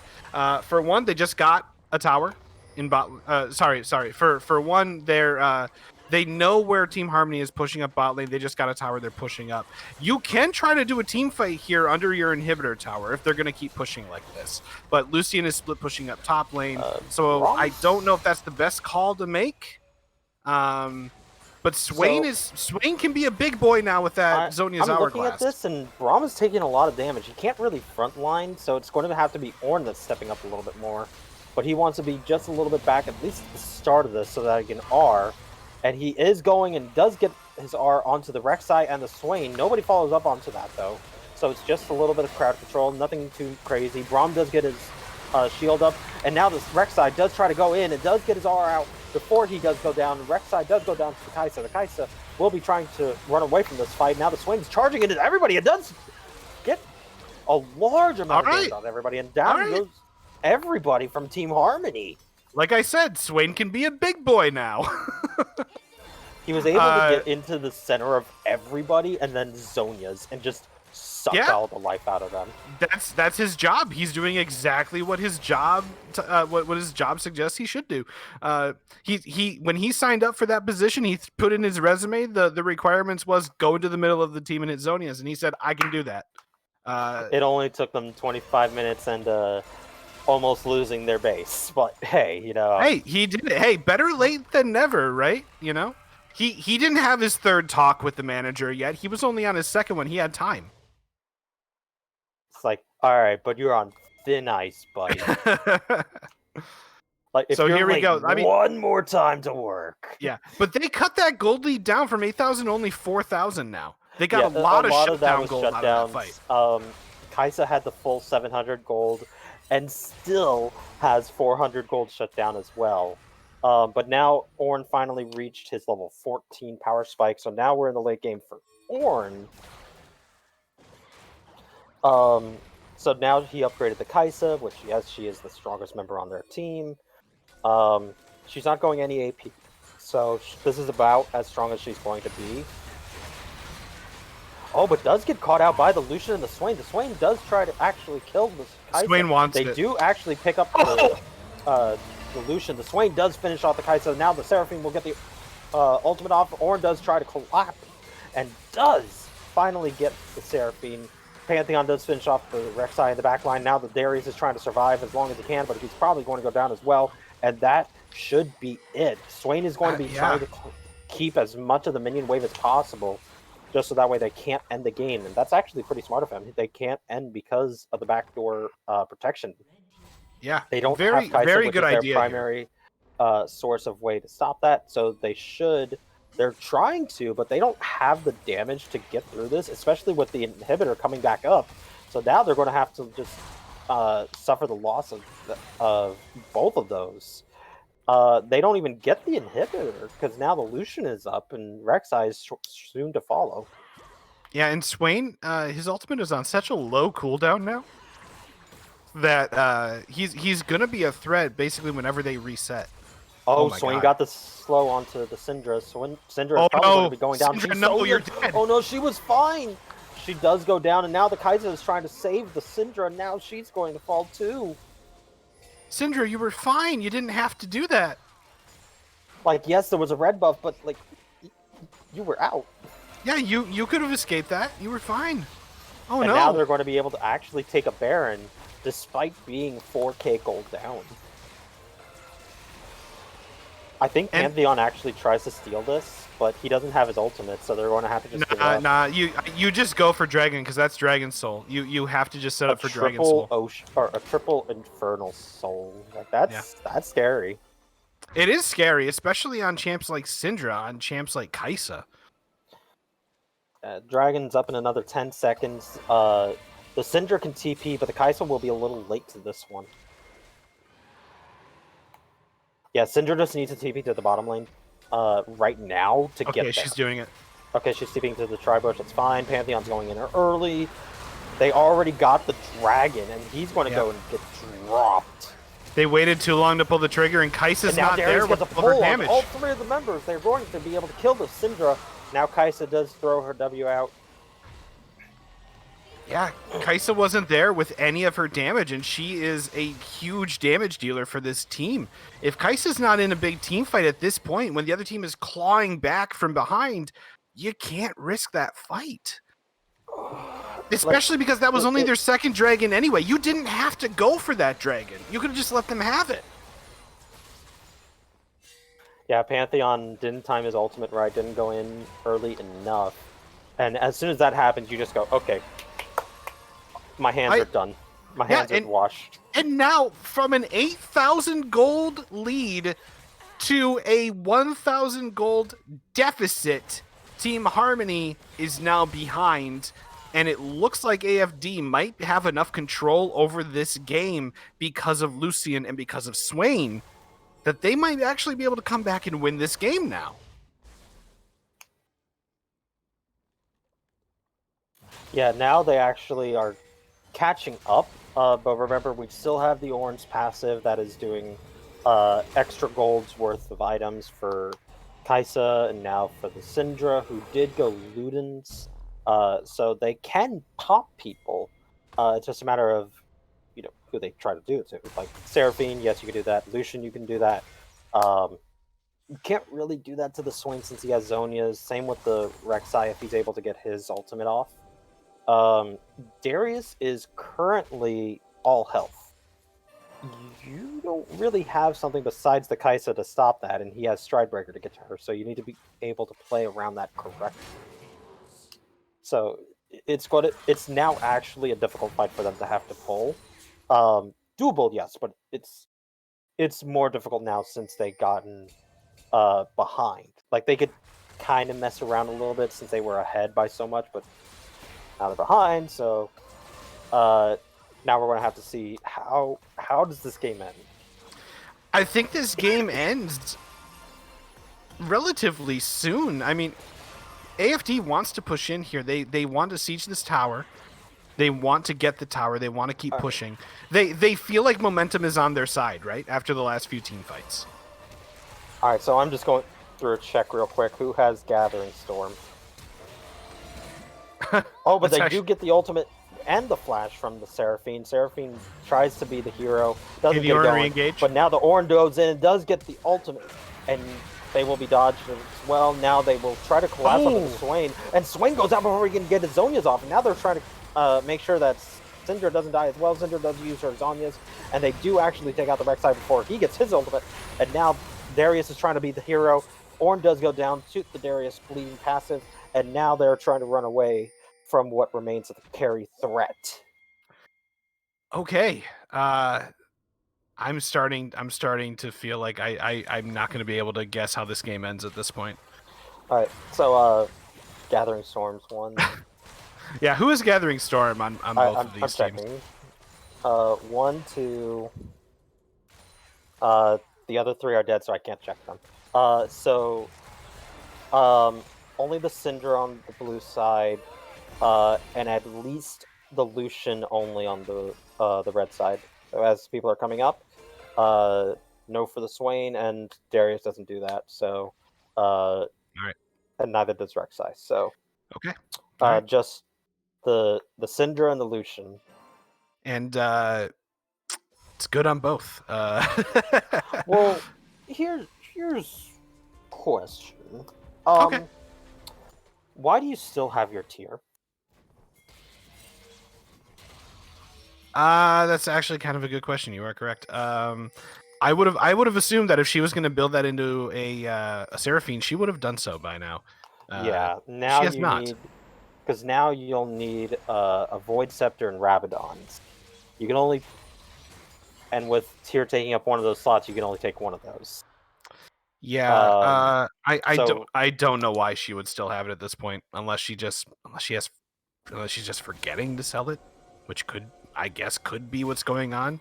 For one, they just got a tower in bot. Sorry. For one, they know where Team Harmony is pushing up bot lane. They just got a tower they're pushing up. You can try to do a team fight here under your inhibitor tower if they're going to keep pushing like this. But Lucian is split pushing up top lane, so I don't know if that's the best call to make. But Swain can be a big boy now with that Zhonya's Hourglass. I'm looking at this, and Braum is taking a lot of damage. He can't really frontline, so it's going to have to be Ornn that's stepping up a little bit more. But he wants to be just a little bit back at least at the start of this so that he can R. And he is going and does get his R onto the Rek'Sai and the Swain. Nobody follows up onto that, though. So it's just a little bit of crowd control, nothing too crazy. Braum does get his shield up, and now this Rek'Sai does try to go in and does get his R out before he does go down. Rek'Sai does go down to the Kai'Sa. The Kai'Sa will be trying to run away from this fight. Now the Swain's charging into everybody. It does get a large amount of damage on everybody, and down goes everybody from Team Harmony. Like I said, Swain can be a big boy now. He was able to get into the center of everybody and then Zhonya's and just suck all the life out of them. That's his job. He's doing exactly what his job what his job suggests he should do. He when he signed up for that position, he put in his resume the requirements was go into the middle of the team and hit Zhonya's, and he said I can do that. It only took them 25 minutes and almost losing their base, but hey, you know. Hey, he did it. Hey, better late than never, right? You know. He didn't have his third talk with the manager yet. He was only on his second one. He had time. It's like, all right, but you're on thin ice, buddy. Like, if So you're here we late go. I mean, one more time to work. yeah, but they cut that gold lead down from 8,000 to only 4,000 now. They got a lot of shutdown gold out of that fight. Kaisa had the full 700 gold and still has 400 gold shut down as well. But now Ornn finally reached his level 14 power spike, so now we're in the late game for Ornn. So now he upgraded the Kaisa, which, yes, she is the strongest member on their team. She's not going any AP, so this is about as strong as she's going to be. Oh, but does get caught out by the Lucian and the Swain. The Swain does try to actually kill the Kaisa. Swain wants it. They do actually pick up the Lucian. The Swain does finish off the Kaisa. Now the Seraphine will get the ultimate off. Ornn does try to collapse and does finally get the Seraphine. Pantheon does finish off the Rek'Sai in the back line. Now the Darius is trying to survive as long as he can, but he's probably going to go down as well. And that should be it. Swain is going to be trying to keep as much of the minion wave as possible, just so that way they can't end the game. And that's actually pretty smart of him. They can't end because of the backdoor protection. Yeah, they don't very, have Kaisa, very which good is their idea primary source of way to stop that. So they should. They're trying to, but they don't have the damage to get through this, especially with the inhibitor coming back up. So now they're going to have to just suffer the loss of both of those. They don't even get the inhibitor because now the Lucian is up and Rek'Sai is soon to follow. Yeah, and Swain, his ultimate is on such a low cooldown now that he's gonna be a threat basically whenever they reset. Oh, Swain got the slow onto the Syndra. So Syndra is probably going to be going down. Syndra, no, you're dead. Oh no, she was fine. She does go down, and now the Kaisa is trying to save the Syndra, and now she's going to fall too. Syndra, you were fine. You didn't have to do that. Like, yes, there was a red buff, but like, you were out. Yeah, you could have escaped that. You were fine. Oh no. And now they're going to be able to actually take a Baron, despite being 4k gold down. I think Pantheon actually tries to steal this, but he doesn't have his ultimate, so they're going to have to just give up. Nah, you just go for Dragon, because that's Dragon Soul. You have to just set up for Dragon Soul. A triple Infernal Soul. Like, that's scary. It is scary, especially on champs like Syndra, on champs like Kaisa. Dragon's up in another 10 seconds. The Syndra can TP, but the Kaisa will be a little late to this one. Yeah, Syndra just needs to TP to the bottom lane right now to get there. Okay, she's doing it. Okay, she's TPing to the Tribush. That's fine. Pantheon's going in there early. They already got the Dragon, and he's going to go and get dropped. They waited too long to pull the trigger, and Kaisa's not there with her damage. All three of the members, they're going to be able to kill the Syndra. Now Kaisa does throw her W out. Yeah, Kaisa wasn't there with any of her damage, and she is a huge damage dealer for this team. If Kaisa's not in a big team fight at this point, when the other team is clawing back from behind, you can't risk that fight. Especially because that was only their second dragon anyway. You didn't have to go for that dragon. You could have just let them have it. Yeah, Pantheon didn't time his ultimate right, didn't go in early enough. And as soon as that happens, you just go, okay, my hands are done. My hands are washed. And now, from an 8,000 gold lead to a 1,000 gold deficit, Team Harmony is now behind. And it looks like AFD might have enough control over this game because of Lucian and because of Swain that they might actually be able to come back and win this game now. Yeah, now they actually are catching up, but remember, we still have the Ornn's passive that is doing extra gold's worth of items for Kaisa and now for the Syndra, who did go Ludens. So they can pop people. It's just a matter of, you know, who they try to do it to. Like Seraphine, yes, you can do that. Lucian, you can do that. You can't really do that to the Swain since he has Zonia's. Same with the Rek'Sai if he's able to get his ultimate off. Darius is currently all health. you don't really have something besides the Kaisa to stop that, and he has Stridebreaker to get to her, so you need to be able to play around that correctly. So it's now actually a difficult fight for them to have to pull. Doable, yes, but it's more difficult now since they gotten behind. Like they could kind of mess around a little bit since they were ahead by so much, but now they're behind. So now we're going to have to see how does this game end. I think this game ends relatively soon. I mean, AFD wants to push in here. They want to siege this tower. They want to get the tower. They want to keep pushing. They feel like momentum is on their side, right? After the last few team fights. All right, so I'm just going through a check real quick. Who has Gathering Storm? Oh, but they do get the ultimate and the flash from the Seraphine. Seraphine tries to be the hero, doesn't get going, re-engage. But now the Orin goes in and does get the ultimate, and they will be dodged as well. Now they will try to collapse onto Swain, and Swain goes out before he can get his Zonias off, and now they're trying to make sure that Syndra doesn't die as well. Syndra does use her Zonias, and they do actually take out the Rek'Sai before he gets his ultimate, and now Darius is trying to be the hero. Ornn does go down to the Darius bleeding passive, and now they're trying to run away from what remains of the carry threat. Okay. I'm starting to feel like I'm not going to be able to guess how this game ends at this point. All right, so Gathering Storms won. Yeah, who is Gathering Storm on both of these I'm teams? checking. 1, 2. The other 3 are dead, so I can't check them. Only the Syndra on the blue side, and at least the Lucian only on the red side. So as people are coming up, no for the Swain, and Darius doesn't do that. So, all right, and neither does Rek'Sai. So, okay, right. Just the Syndra and the Lucian, and it's good on both. Well, here's question. Okay. Why do you still have your tier? That's actually kind of a good question. You are correct. I would have assumed that if she was going to build that into a Seraphine, she would have done so by now. Yeah, now she has you not. need, because now you'll need a Void Scepter and Rabadons. You can only, and with tier taking up one of those slots, you can only take one of those. Yeah, I don't know why she would still have it at this point, unless she's just forgetting to sell it, which I guess could be what's going on.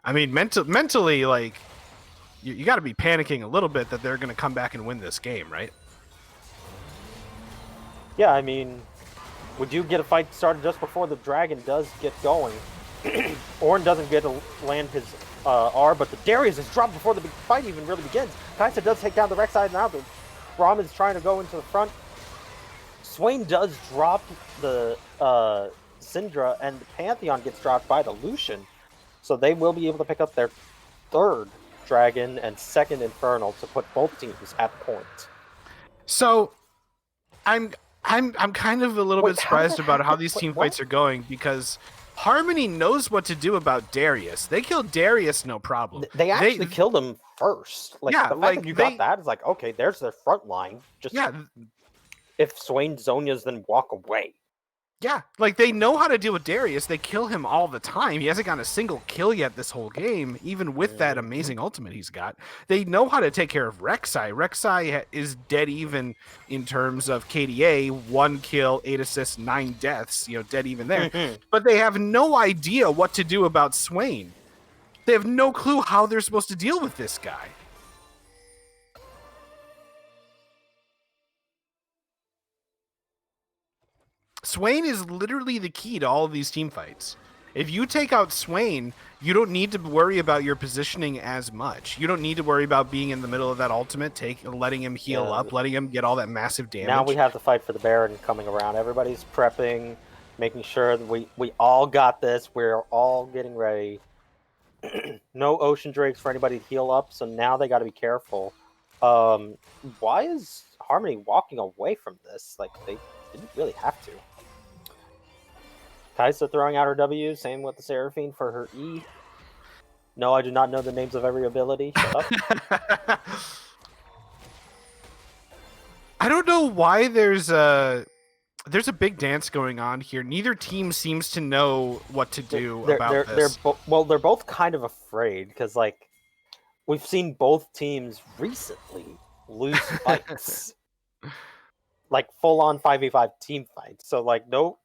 I mean, mentally, like you got to be panicking a little bit that they're going to come back and win this game, right? Yeah, I mean, we do get a fight started just before the dragon does get going. Ornn doesn't get to land his R, but the Darius is dropped before the fight even really begins. Kaisa does take down the Rek'Sai now. The Brahmin's trying to go into the front. Swain does drop the Syndra, and the Pantheon gets dropped by the Lucian. So they will be able to pick up their 3rd Dragon and 2nd Infernal to put both teams at point. So, I'm kind of a little bit surprised about how these team fights are going, because Harmony knows what to do about Darius. They killed Darius, no problem. They actually killed him first. Like, yeah, the fact that you got that is like, okay, there's their front line. Just if Swain Zonias, then walk away. Yeah, like they know how to deal with Darius. They kill him all the time. He hasn't gotten a single kill yet this whole game, even with that amazing ultimate he's got. They know how to take care of Rek'Sai. Rek'Sai is dead even in terms of KDA, 1 kill, 8 assists, 9 deaths, dead even there. But they have no idea what to do about Swain. They have no clue how they're supposed to deal with this guy. Swain is literally the key to all of these team fights. If you take out Swain, you don't need to worry about your positioning as much. You don't need to worry about being in the middle of that ultimate, letting him heal up, letting him get all that massive damage. Now we have to fight for the Baron coming around. Everybody's prepping, making sure that we all got this. We're all getting ready. No Ocean Drakes for anybody to heal up, so now they got to be careful. Why is Harmony walking away from this? Like, they didn't really have to. Kaisa throwing out her W, same with the Seraphine for her E. No, I do not know the names of every ability. Shut up. I don't know why there's a big dance going on here. Neither team seems to know what to do about this. They're both kind of afraid because like we've seen both teams recently lose fights, like full on 5v5 team fights. So like no,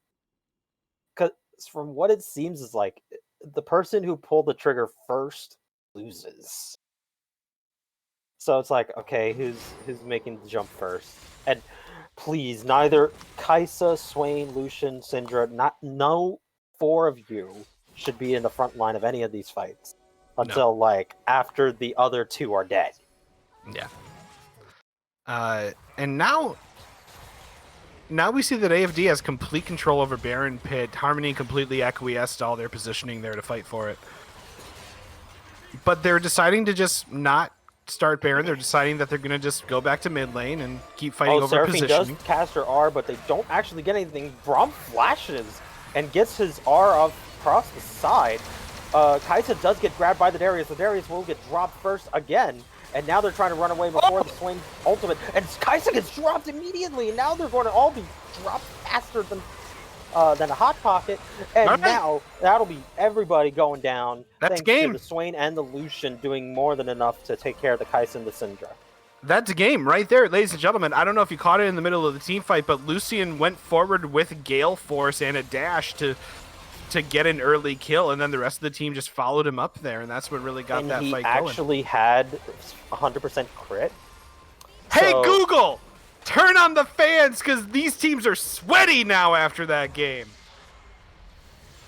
because from what it seems is like the person who pulled the trigger first loses. So it's like, okay, who's making the jump first? And please, neither Kaisa, Swain, Lucian, Syndra, no four of you should be in the front line of any of these fights until like after the other two are dead. Yeah. And now we see that AFD has complete control over Baron Pit. Harmony completely acquiesced all their positioning there to fight for it. But they're deciding to just not start Baron. They're deciding that they're going to just go back to mid lane and keep fighting over Seraphine positioning. does cast her R, but they don't actually get anything. Braum flashes and gets his R up across the side. Kaisa does get grabbed by the Darius. The Darius will get dropped first again. And now they're trying to run away before the Swain ultimate. And Kaisa gets dropped immediately. And now they're going to all be dropped faster than a Hot Pocket. And now that'll be everybody going down. That's thanks to the Swain and the Lucian doing more than enough to take care of the Kaisa and the Syndra. That's a game right there, ladies and gentlemen. I don't know if you caught it in the middle of the team fight, but Lucian went forward with Gale Force and a dash to get an early kill, and then the rest of the team just followed him up there, and that's what really got that fight going. And he actually had 100% crit. Hey, Google! Turn on the fans, because these teams are sweaty now after that game.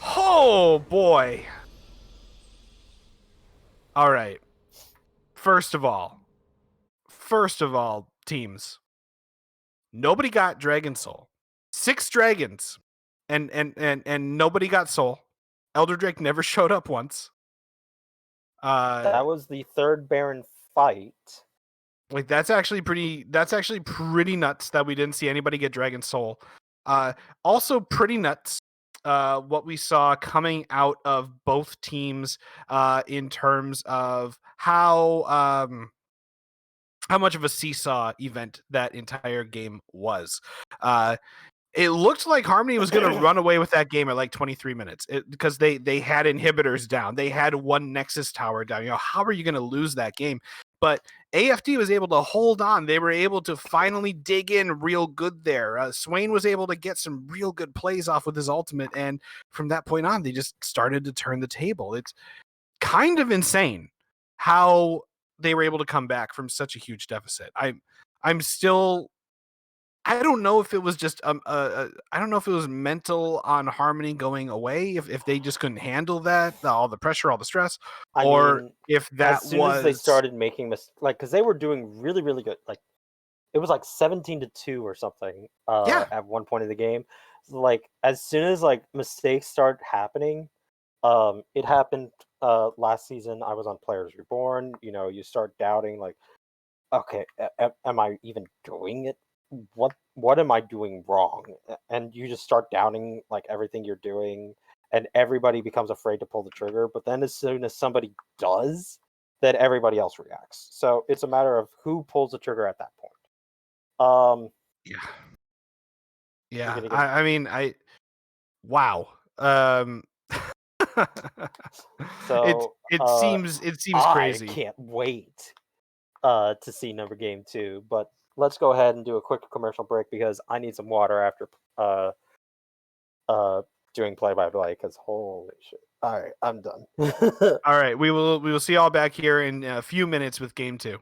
Oh, boy. All right. First of all, teams. Nobody got Dragon Soul. 6 dragons. And nobody got Soul. Elder Drake never showed up once. That was the third Baron fight. Like that's actually pretty nuts that we didn't see anybody get Dragon Soul. Also pretty nuts what we saw coming out of both teams in terms of how much of a seesaw event that entire game was. It looked like Harmony was going to run away with that game at like 23 minutes because they had inhibitors down. They had one Nexus tower down. You know, how are you going to lose that game? But AFD was able to hold on. They were able to finally dig in real good there. Swain was able to get some real good plays off with his ultimate. And from that point on, they just started to turn the table. It's kind of insane how they were able to come back from such a huge deficit. I'm still... I don't know if it was just I don't know if it was mental on Harmony going away, if they just couldn't handle that, all the pressure, all the stress, if that as soon as they started making because they were doing really, really good. Like it was like 17-2 or something at one point in the game. So, like as soon as like mistakes start happening, it happened last season. I was on Players Reborn. You know, you start doubting like, okay, am I even doing it? What am I doing wrong? And you just start doubting like everything you're doing, and everybody becomes afraid to pull the trigger. But then as soon as somebody does, then everybody else reacts. So it's a matter of who pulls the trigger at that point. I mean, wow. So it seems crazy. I can't wait to see number game 2, but let's go ahead and do a quick commercial break because I need some water after doing play-by-play because holy shit. All right, I'm done. All right, we will see y'all back here in a few minutes with game 2.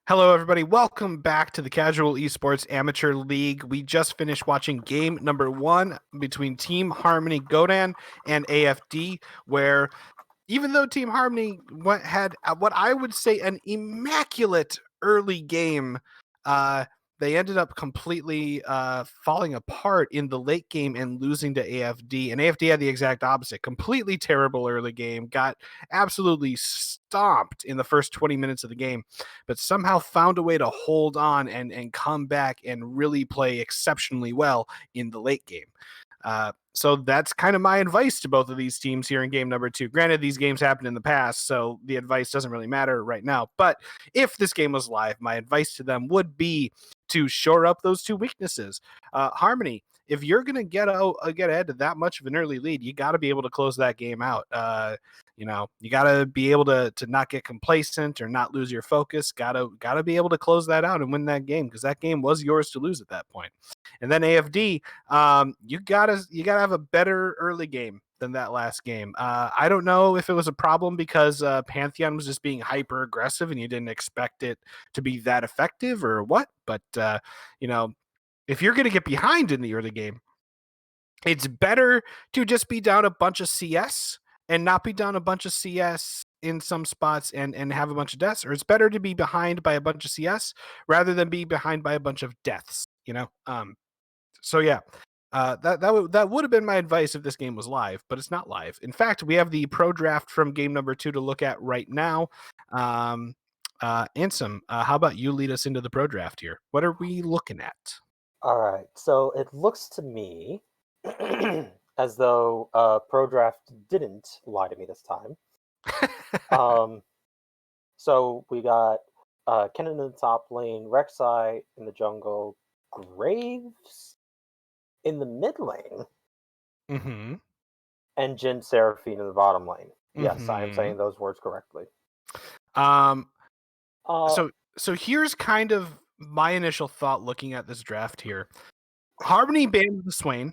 Hello, everybody. Welcome back to the Casual Esports Amateur League. We just finished watching game number 1 between Team Harmony Godan and AFD, where even though Team Harmony had what I would say an immaculate early game, they ended up completely falling apart in the late game and losing to AFD. And AFD had the exact opposite. Completely terrible early game. Got absolutely stomped in the first 20 minutes of the game, but somehow found a way to hold on and come back and really play exceptionally well in the late game. So that's kind of my advice to both of these teams here in game number 2. Granted, these games happened in the past, so the advice doesn't really matter right now. But if this game was live, my advice to them would be to shore up those 2 weaknesses. Harmony, if you're going to get ahead to that much of an early lead, you got to be able to close that game out. You got to be able to not get complacent or not lose your focus. Got to be able to close that out and win that game, because that game was yours to lose at that point. And then AFD, you gotta have a better early game than that last game. I don't know if it was a problem because Pantheon was just being hyper aggressive and you didn't expect it to be that effective or what. But if you're gonna get behind in the early game, it's better to just be down a bunch of CS and not be down a bunch of CS in some spots and have a bunch of deaths, or it's better to be behind by a bunch of CS rather than be behind by a bunch of deaths. So yeah, that would have been my advice if this game was live, but it's not live. In fact, we have the pro draft from game number 2 to look at right now. Ansem, how about you lead us into the pro draft here? What are we looking at? All right, so it looks to me as though Pro Draft didn't lie to me this time. So we got Kennen in the top lane, Rek'Sai in the jungle, Graves in the mid lane, Mm-hmm. and Jin Seraphine in the bottom lane. Yes, I am Mm-hmm. saying those words correctly. So here's kind of my initial thought looking at this draft here. Harmony banned the Swain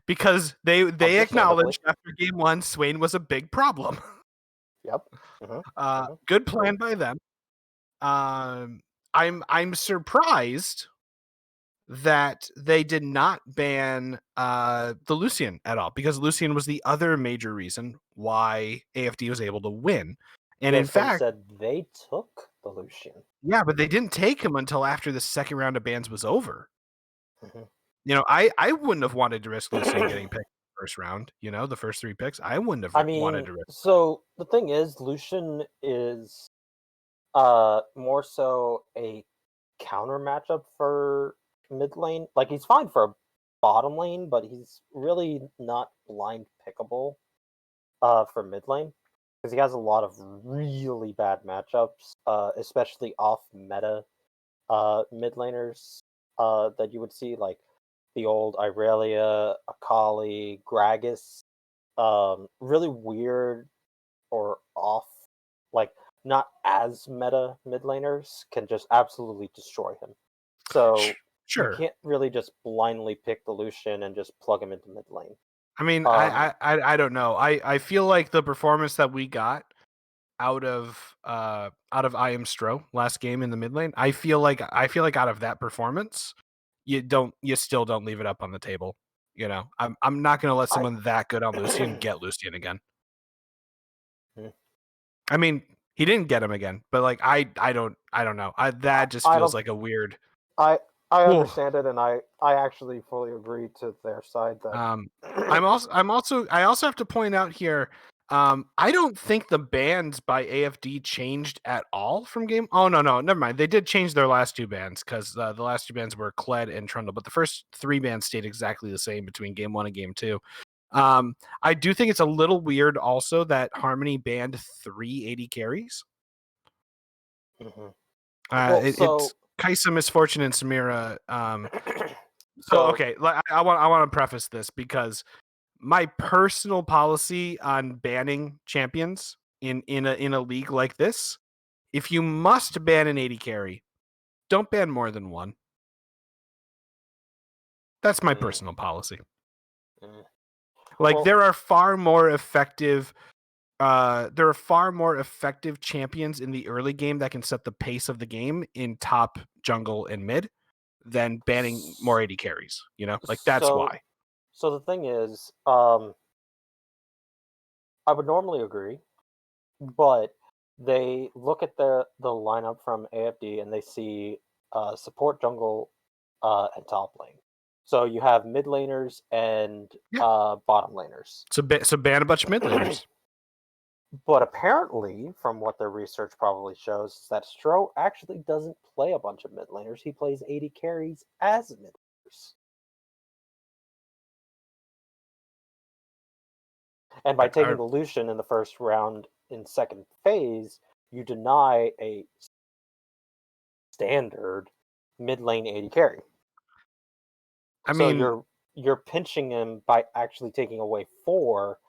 because they acknowledged after game 1 Swain was a big problem. Yep. Good plan by them. I'm surprised that they did not ban the Lucian at all, because Lucian was the other major reason why AFD was able to win. And in fact, said they took the Lucian. Yeah, but they didn't take him until after the second round of bans was over. Mm-hmm. I wouldn't have wanted to risk Lucian getting picked in the first round. The first 3 picks, I wouldn't have wanted to risk. So the thing is, Lucian is more so a counter matchup for mid lane. Like, he's fine for a bottom lane, but he's really not blind pickable for mid lane, because he has a lot of really bad matchups, especially off meta mid laners that you would see, like the old Irelia, Akali, Gragas. Really weird or off, like not as meta mid laners can just absolutely destroy him. So Sure, you can't really just blindly pick the Lucian and just plug him into mid lane. I mean, I don't know. I feel like the performance that we got out of I Am Stro last game in the mid lane, I feel like out of that performance, you still don't leave it up on the table. I'm not going to let someone that good on Lucian get Lucian again. I mean, he didn't get him again, but like I don't know. That just feels like a weird. I understand it, and I actually fully agree to their side that. I also have to point out here. I don't think the bans by AFD changed at all from game. Oh no, never mind. They did change their last 2 bans, because the last 2 bans were Kled and Trundle, but the first 3 bans stayed exactly the same between game 1 and game 2. I do think it's a little weird also that Harmony banned 3 AD carries. Mm-hmm. It's Kaisa, Misfortune, and Samira. So okay, I want to preface this, because my personal policy on banning champions in a league like this, if you must ban an AD carry, don't ban more than 1. That's my personal policy. Like, there are far more effective there are far more effective champions in the early game that can set the pace of the game in top, jungle, and mid than banning more AD carries. You know, like that's So, why. so the thing is, I would normally agree, but they look at the lineup from AFD and they see support jungle and top lane. So you have mid laners and Yeah. bottom laners. So ban a bunch of mid laners. But apparently, from what their research probably shows, is that Stro actually doesn't play a bunch of mid laners. He plays 80 carries as mid laners. And by taking the Lucian in the first round in second phase, you deny a standard mid lane 80 carry. I So mean, you're pinching him by actually taking away 4,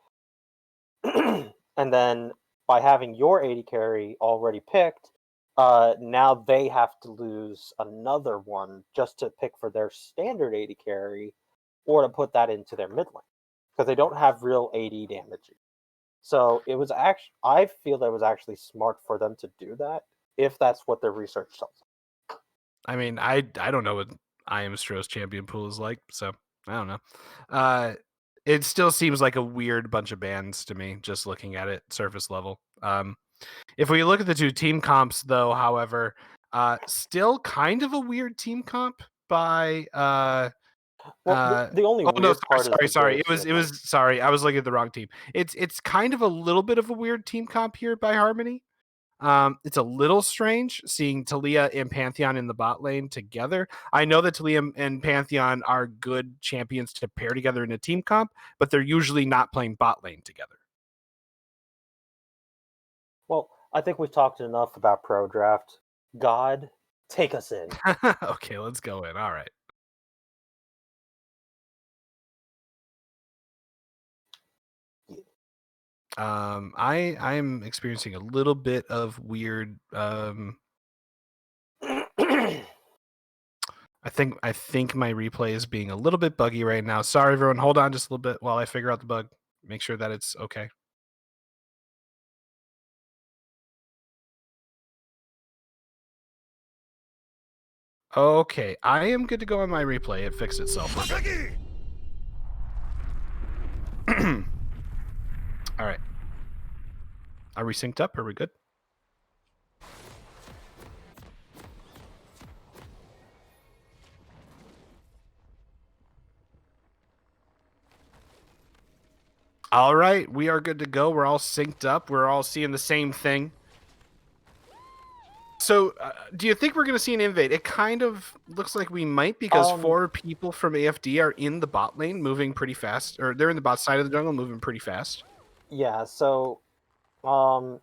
and then by having your 80 carry already picked, now they have to lose another one just to pick for their standard 80 carry, or to put that into their mid lane because they don't have real 80 damage. So it was actually, I feel that it was actually smart for them to do that if that's what their research tells them. I mean, I don't know what I Am Stroh's champion pool is like, so I don't know. It still seems like a weird bunch of bans to me, just looking at it surface level. If we look at the two team comps, though, however, still kind of a weird team comp by. The only oh no, weird part is the sorry. Graves It was sorry. I was looking at the wrong team. It's kind of a little bit of a weird team comp here by Harmony. It's a little strange seeing Talia and Pantheon in the bot lane together. I know that Talia and Pantheon are good champions to pair together in a team comp, but they're usually not playing bot lane together. Well, I think we've talked enough about Pro Draft. God, take us in. Okay, let's go in. All right. I am experiencing a little bit of weird. I think my replay is being a little bit buggy right now. Sorry, everyone. Hold on just a little bit while I figure out the bug. Make sure that it's okay. Okay, I am good to go on my replay. It fixed itself. We're good. All right. Are we synced up? Are we good? All right, we are good to go. We're all synced up. We're all seeing the same thing. So, do you think we're going to see an invade? It kind of looks like we might because 4 people from AFD are in the bot lane moving pretty fast, or they're in the bot side of the jungle moving pretty fast. Yeah, so Hecarim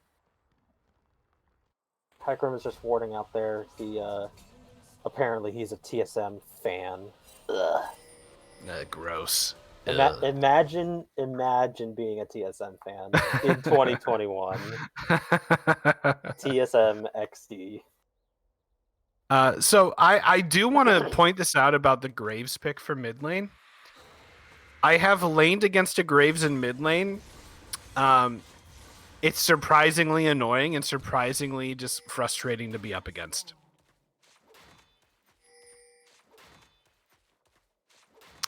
is just warding out there. Apparently he's a TSM fan. Ugh. Gross. Imagine being a TSM fan in 2021. TSM XD. So I do want to point this out about the Graves pick for mid lane. I have laned against a Graves in mid lane. It's surprisingly annoying and surprisingly just frustrating to be up against.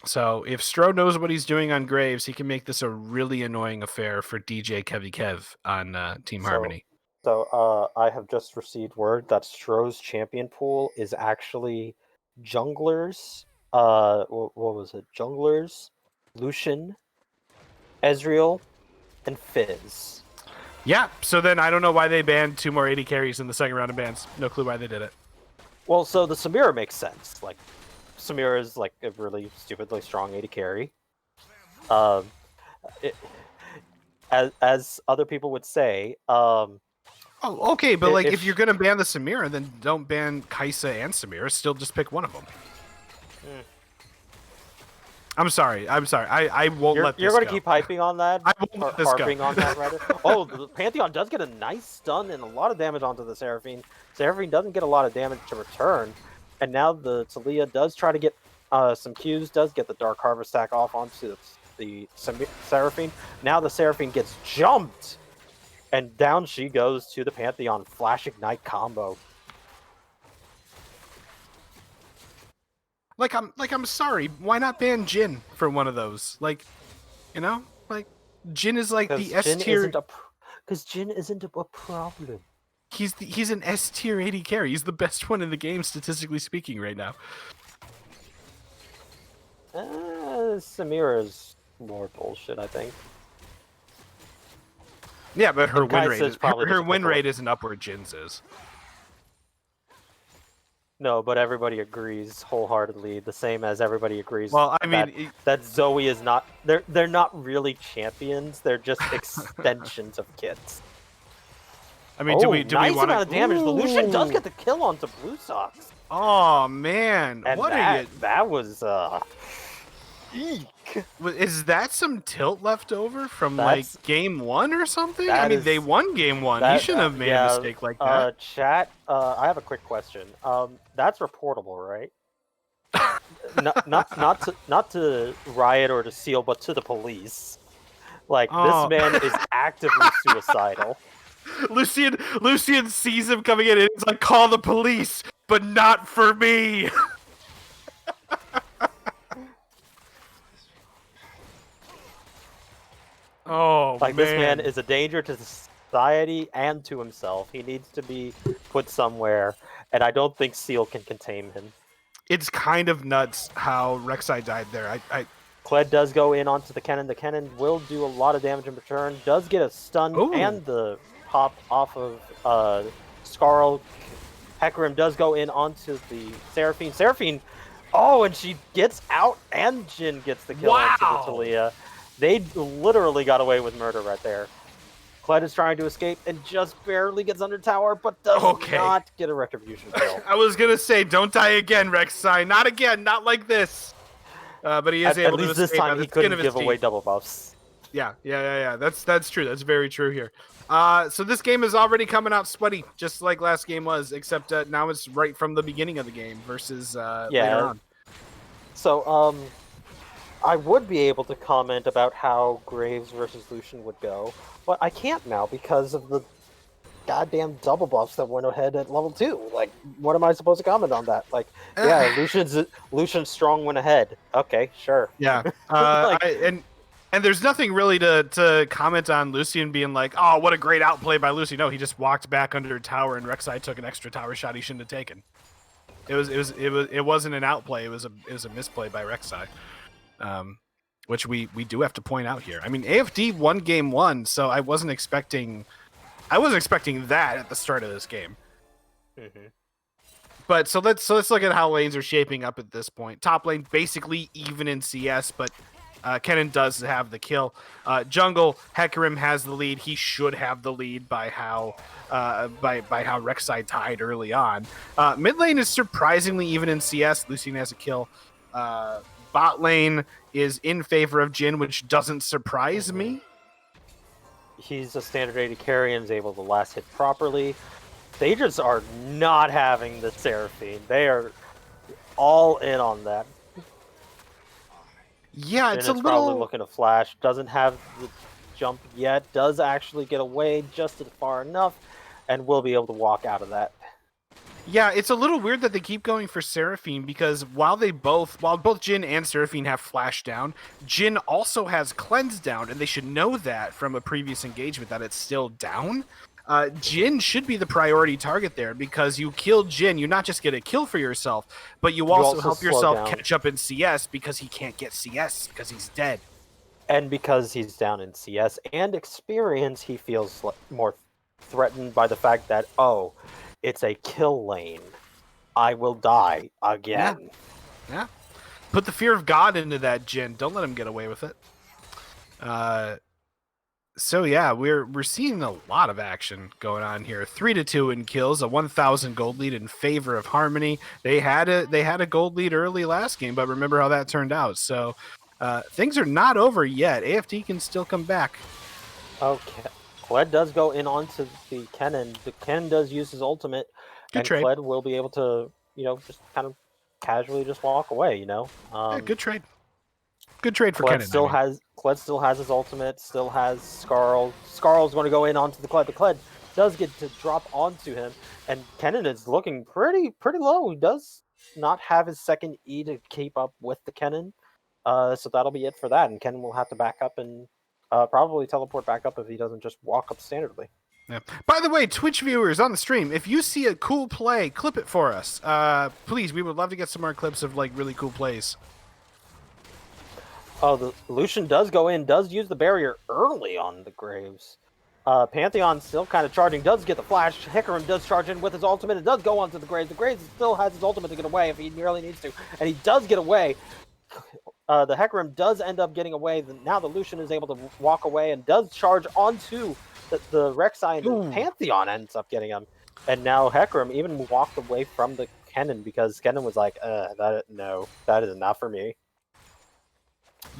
So if Stro knows what he's doing on Graves, he can make this a really annoying affair for DJ Kevy Kev on Team Harmony. So I have just received word that Stro's champion pool is actually junglers. What was it? Junglers, Lucian, Ezreal, and Fizz. Yeah, so then I don't know why they banned 2 more 80 carries in the second round of bans. No clue why they did it. Well, so the Samira makes sense. Like, Samira is like a really stupidly strong 80 carry. As other people would say. Oh, okay, but like if you're gonna ban the Samira, then don't ban Kaisa and Samira. Still, just pick one of them. I'm sorry. I won't let this go. You're going to keep hyping on that? I won't let this harping on that, rather? Oh, the Pantheon does get a nice stun and a lot of damage onto the Seraphine. Seraphine doesn't get a lot of damage to return. And now the Talia does try to get some Qs, does get the Dark Harvest stack off onto the Seraphine. Now the Seraphine gets jumped And down she goes to the Pantheon Flash Ignite combo. I'm sorry. Why not ban Jin for one of those? Like, you know, like Jin is like the S tier. Because Jin isn't a problem. He's an S tier AD carry. He's the best one in the game statistically speaking right now. Samira's more bullshit, I think. Yeah, but her win rate is, her win rate isn't isn't up where Jin's is. No, but everybody agrees wholeheartedly, the same as everybody agrees. Well, I mean, that Zoe is not. They're not really champions. They're just extensions of kits. I mean, do we nice want amount of damage. The Lucian does get the kill onto Blue Sox. Oh man, and what that was eek. Is that some tilt left over from like game 1 or something? I mean, they won game 1. He shouldn't have made a mistake like that. Chat, I have a quick question. That's reportable, right? not to Riot or to Seal, but to the police. Like this man is actively suicidal. Lucian sees him coming in and he's like, "Call the police, but not for me." Oh, like man. This man is a danger to society and to himself. He needs to be put somewhere, and I don't think Seal can contain him. It's kind of nuts how Rek'Sai died there. Kled does go in onto the Kennen. The Kennen will do a lot of damage in return. Does get a stun and the pop off of Skarl. Hecarim does go in onto the Seraphine. Seraphine, and she gets out, and Jin gets the kill onto the Talia. They literally got away with murder right there. Kled is trying to escape and just barely gets under tower, but does not get a retribution kill. I was gonna say, don't die again, Rek'Sai. Not again. Not like this. But he is able to escape. At least this time he couldn't give away double buffs. Yeah. That's true. That's very true here. So this game is already coming out sweaty, just like last game was, except now it's right from the beginning of the game versus later on. So I would be able to comment about how Graves versus Lucian would go, but I can't now because of the goddamn double buffs that went ahead at level 2. Like, what am I supposed to comment on that? Like, yeah, Lucian's strong went ahead. Okay, sure. Yeah. And there's nothing really to comment on Lucian being like, oh, what a great outplay by Lucian. No, he just walked back under a tower and Rek'Sai took an extra tower shot he shouldn't have taken. It wasn't an outplay. It was a misplay by Rek'Sai. Which we do have to point out here. I mean, AFD won game 1, so I wasn't expecting that at the start of this game. Mm-hmm. But so let's look at how lanes are shaping up at this point. Top lane basically even in CS, but Kennen does have the kill. Jungle, Hecarim has the lead. He should have the lead by how Rek'Sai died early on. Mid lane is surprisingly even in CS. Lucian has a kill. Bot lane is in favor of Jin, which doesn't surprise me. He's a standard AD carry and is able to last hit properly. They just are not having the Seraphine. They are all in on that. Yeah, it's probably looking to flash. Doesn't have the jump yet. Does actually get away just far enough, and will be able to walk out of that. Yeah, it's a little weird that they keep going for Seraphine because while both Jin and Seraphine have flash down, Jin also has cleanse down, and they should know that from a previous engagement that it's still down. Jin should be the priority target there because you kill Jin, you not just get a kill for yourself, but you also help yourself catch up in CS because he can't get CS because he's dead. And because he's down in CS and experience, he feels more threatened by the fact that, it's a kill lane. I will die again. Yeah. Put the fear of God into that Jin. Don't let him get away with it. So yeah, we're seeing a lot of action going on here. 3-2 in kills, a 1,000 gold lead in favor of Harmony. They had a gold lead early last game, but remember how that turned out. So things are not over yet. AFD can still come back. Okay. Kled does go in onto the Kennen. The Kennen does use his ultimate, and Kled will be able to, just kind of casually just walk away. Good trade. Good trade for Kennen. Kled still has his ultimate, still has Skarl. Skarl's going to go in onto the Kled. The Kled does get to drop onto him, and Kennen is looking pretty low. He does not have his second E to keep up with the Kennen, so that'll be it for that. And Kennen will have to back up and probably teleport back up if he doesn't just walk up standardly. Yeah. By the way, Twitch viewers on the stream, if you see a cool play, clip it for us. Please, we would love to get some more clips of like really cool plays. Oh, the Lucian does go in, does use the barrier early on the Graves. Pantheon still kind of charging, does get the flash. Hecarim does charge in with his ultimate. It does go onto the Graves. The Graves still has his ultimate to get away if he really needs to. And he does get away. The Hecarim does end up getting away. Now the Lucian is able to walk away and does charge onto the Rek'Sai, and the Pantheon ends up getting him. And now Hecarim even walked away from the Kennen because Kennen was like, no, that is not for me.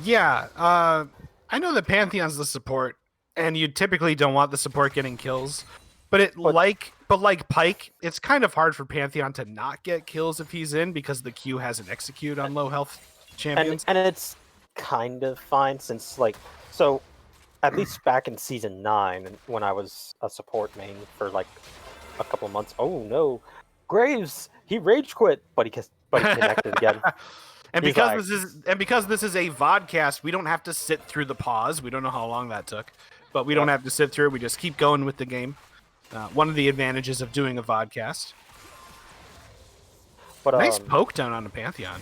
Yeah, I know that Pantheon's the support, and you typically don't want the support getting kills, but like Pyke, it's kind of hard for Pantheon to not get kills if he's in because the Q has an execute on low health champions. And it's kind of fine since so at least back in season 9 when I was a support main for like a couple of months. Oh no, Graves, he rage quit, but he connected again. And because this is a vodcast, we don't have to sit through the pause. We don't know how long that took, but we don't have to sit through. We just keep going with the game. One of the advantages of doing a vodcast. But nice poke down on the Pantheon.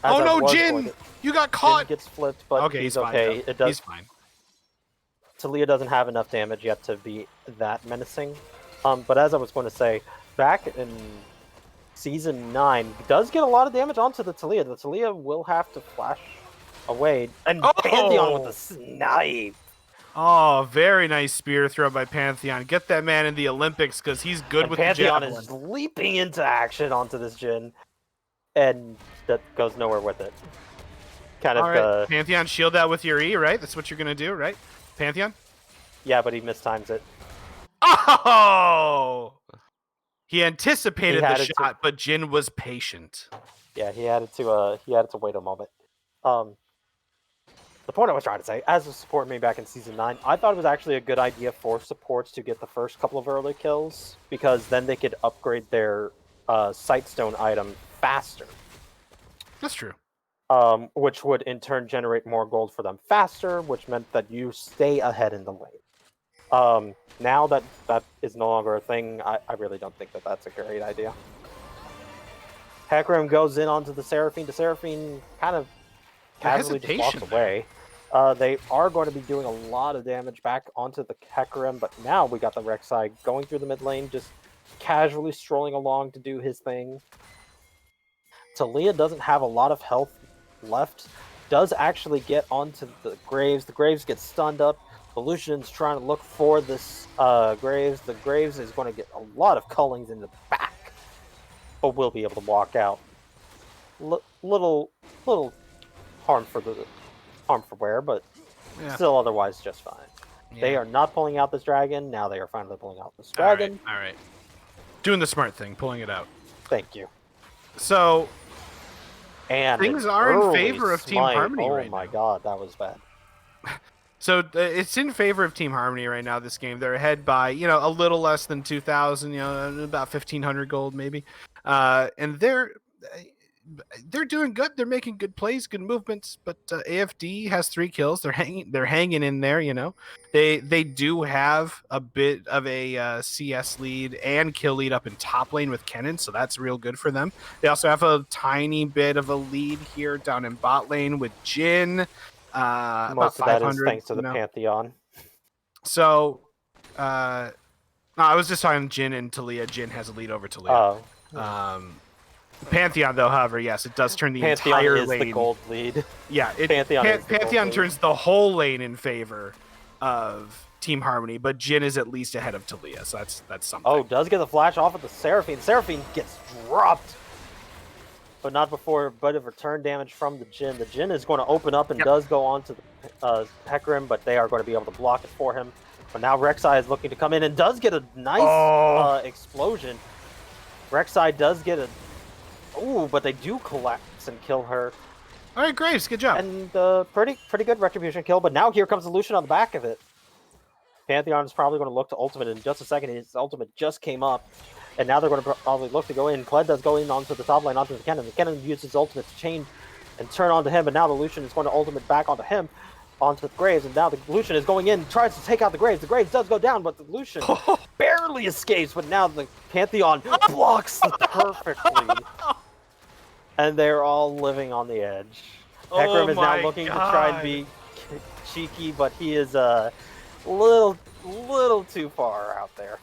Oh no, Jin! You got caught. Jin gets flipped, but okay, he's okay. He's fine. Talia doesn't have enough damage yet to be that menacing. But as I was going to say, back in Season 9 does get a lot of damage onto the Talia. The Talia will have to flash away. And Pantheon with the snipe. Oh, very nice spear throw by Pantheon. Get that man in the Olympics because he's good with Pantheon the javelin. Is leaping into action onto this Jhin. And that goes nowhere with it. Kind of right. Pantheon, shield that with your E, right? That's what you're going to do, right? Pantheon? Yeah, but he mistimes it. Oh! He anticipated the shot, but Jhin was patient. Yeah, he had to wait a moment. The point I was trying to say, as a support main back in Season 9, I thought it was actually a good idea for supports to get the first couple of early kills, because then they could upgrade their Sightstone item faster. That's true. Which would in turn generate more gold for them faster, which meant that you stay ahead in the lane. Now that is no longer a thing, I really don't think that that's a great idea. Hecarim goes in onto the Seraphine. The Seraphine kind of casually just walks away. They are going to be doing a lot of damage back onto the Hecarim, but now we got the Rek'Sai going through the mid lane, just casually strolling along to do his thing. Talia doesn't have a lot of health left. Does actually get onto the Graves. The Graves get stunned up. The Lucian's trying to look for this Graves. The Graves is going to get a lot of cullings in the back, but will be able to walk out. Little harm for wear, but still otherwise just fine. Yeah. They are not pulling out this dragon. Now they are finally pulling out this dragon. All right. Doing the smart thing, pulling it out. Thank you. So, and things are in favor of Team Harmony right now. Oh my god, that was bad. So it's in favor of Team Harmony right now, this game. They're ahead by, a little less than 2,000, about 1,500 gold maybe. And they're doing good. They're making good plays, good movements, but AFD has 3 kills. They're hanging in there, They do have a bit of a CS lead and kill lead up in top lane with Kennen, so that's real good for them. They also have a tiny bit of a lead here down in bot lane with Jhin. Most of that is thanks to the Pantheon. So, I was just talking Jhin and Talia. Jhin has a lead over Talia. Oh. Pantheon, though, however, yes, it does turn the Pantheon entire is lane. the gold lead. Yeah, Pantheon turns the whole lane in favor of Team Harmony, but Jhin is at least ahead of Talia, so that's something. Oh, does get the flash off of the Seraphine. Seraphine gets dropped, but not before a bit of return damage from the Jhin. The Jhin is going to open up and does go on to the Hecarim, but they are going to be able to block it for him. But now Rek'Sai is looking to come in and does get a nice explosion. Rek'Sai does get a... Ooh, but they do collapse and kill her. All right, Graves, good job. And pretty good retribution kill, but now here comes the Lucian on the back of it. Pantheon is probably going to look to ultimate in just a second. His ultimate just came up, and now they're going to probably look to go in. Kled does go in onto the top lane, onto the cannon. The cannon uses his ultimate to chain and turn onto him, but now the Lucian is going to ultimate back onto him, onto the Graves, and now the Lucian is going in, tries to take out the Graves. The Graves does go down, but the Lucian barely escapes, but now the Pantheon blocks it perfectly. And they're all living on the edge. Hecarim is now looking to try and be cheeky, but he is little too far out there.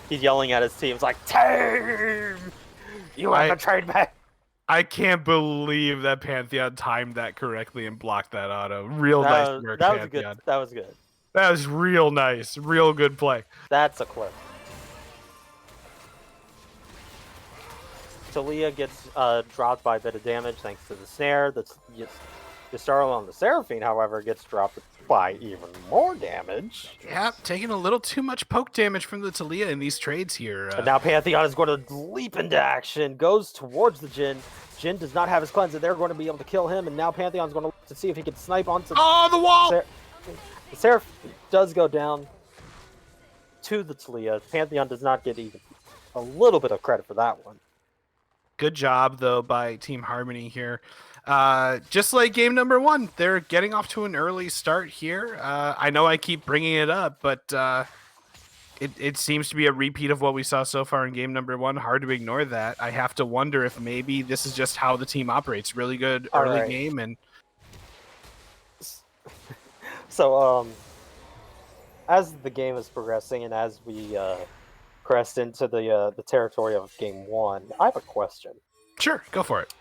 He's yelling at his team. It's like, team! You have to trade back! I can't believe that Pantheon timed that correctly and blocked that auto. Real nice work, Pantheon. That was good. That was real nice. Real good play. That's a clip. Talia gets dropped by a bit of damage thanks to the snare. The Starl on the Seraphine, however, gets dropped by even more damage. Yeah, taking a little too much poke damage from the Talia in these trades here. And now Pantheon is going to leap into action, goes towards the Jhin. Jhin does not have his cleanse, and they're going to be able to kill him, and now Pantheon's going to look to see if he can snipe onto the wall! The Seraph does go down to the Talia. Pantheon does not get even a little bit of credit for that one. Good job, though, by Team Harmony here. Just like game number 1, they're getting off to an early start here. I know I keep bringing it up, but it seems to be a repeat of what we saw so far in game number 1. Hard to ignore that. I have to wonder if maybe this is just how the team operates. Really good early game. And so, as the game is progressing and as we crest into the territory of game 1, I have a question. Sure, go for it.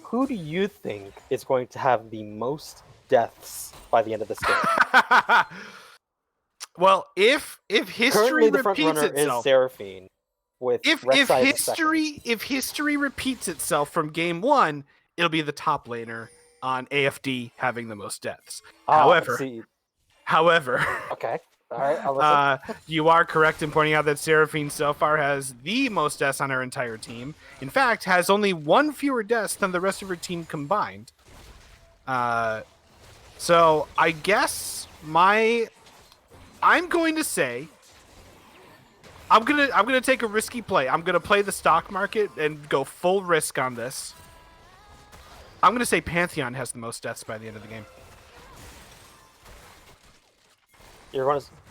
Who do you think is going to have the most deaths by the end of this game? Well, if history currently the repeats front runner itself, is Seraphine. With if history repeats itself from game 1, it'll be the top laner on AFD having the most deaths. However, okay. All right, I'll listen. You are correct in pointing out that Seraphine so far has the most deaths on her entire team. In fact, has only 1 fewer deaths than the rest of her team combined. So I guess I'm going to say I'm gonna take a risky play. I'm gonna play the stock market and go full risk on this. I'm gonna say Pantheon has the most deaths by the end of the game.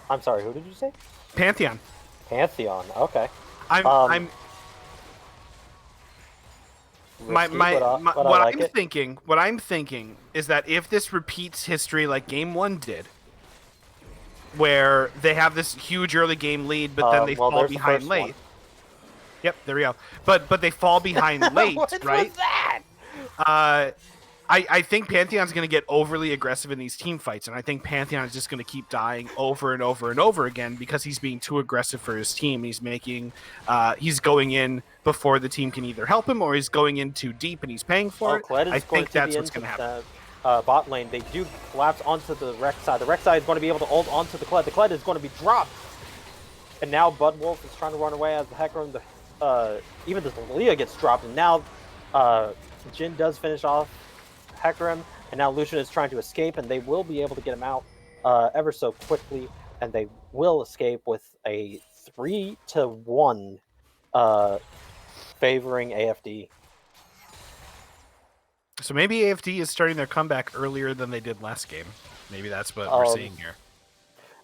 I'm sorry, who did you say? Pantheon. Pantheon, okay. What I'm thinking is that if this repeats history like game 1 did, where they have this huge early game lead, but then they fall behind late. Yep, there we go. But they fall behind late, what right? Was that? I think Pantheon's going to get overly aggressive in these team fights, and I think Pantheon is just going to keep dying over and over and over again because he's being too aggressive for his team. He's going in before the team can either help him, or he's going in too deep and he's paying for it. I think that's what's going to happen. Bot lane, they do collapse onto the Rex side. The Rex side is going to be able to ult onto the Kled. The Kled is going to be dropped. And now Budwolf is trying to run away as the Hecarim, even the Talia gets dropped. And now Jhin does finish off Hecarim, and now Lucian is trying to escape, and they will be able to get him out ever so quickly, and they will escape with a 3-1 favoring AFD. So maybe AFD is starting their comeback earlier than they did last game. Maybe that's what we're seeing here.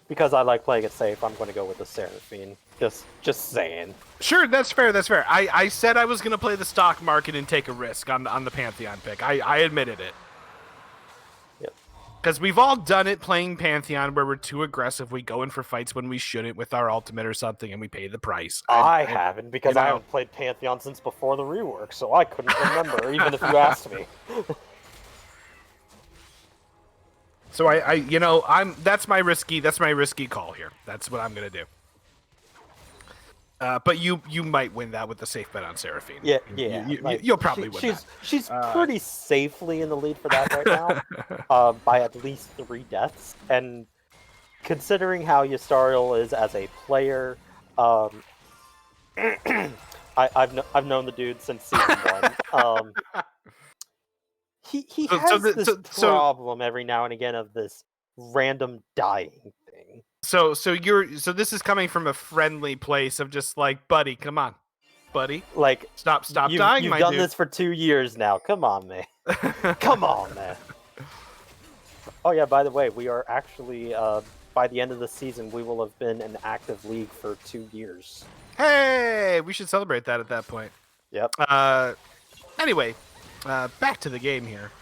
Because I like playing it safe, I'm going to go with the Seraphine. Just saying. Sure, that's fair. That's fair. I said I was going to play the stock market and take a risk on the Pantheon pick. I admitted it. Yep. Because we've all done it playing Pantheon where we're too aggressive. We go in for fights when we shouldn't with our ultimate or something, and we pay the price. I haven't, because I haven't played Pantheon since before the rework, so I couldn't remember, even if you asked me. So that's my risky call here. That's what I'm gonna do. But you might win that with the safe bet on Seraphine. Yeah, you'll probably win that. She's pretty safely in the lead for that right now, by at least 3 deaths. And considering how Yastariel is as a player, I've known the dude since season 1. He So, has this problem every now and again of this random dying thing. so this is coming from a friendly place of just like, buddy, come on, buddy, Like, stop dying, you've my done dude. this for 2 years now. Come on, man. Come on, man. Oh yeah, by the way, we are actually by the end of the season, we will have been an active league for 2 years. Hey, we should celebrate that at that point. Yep. Anyway, back to the game here.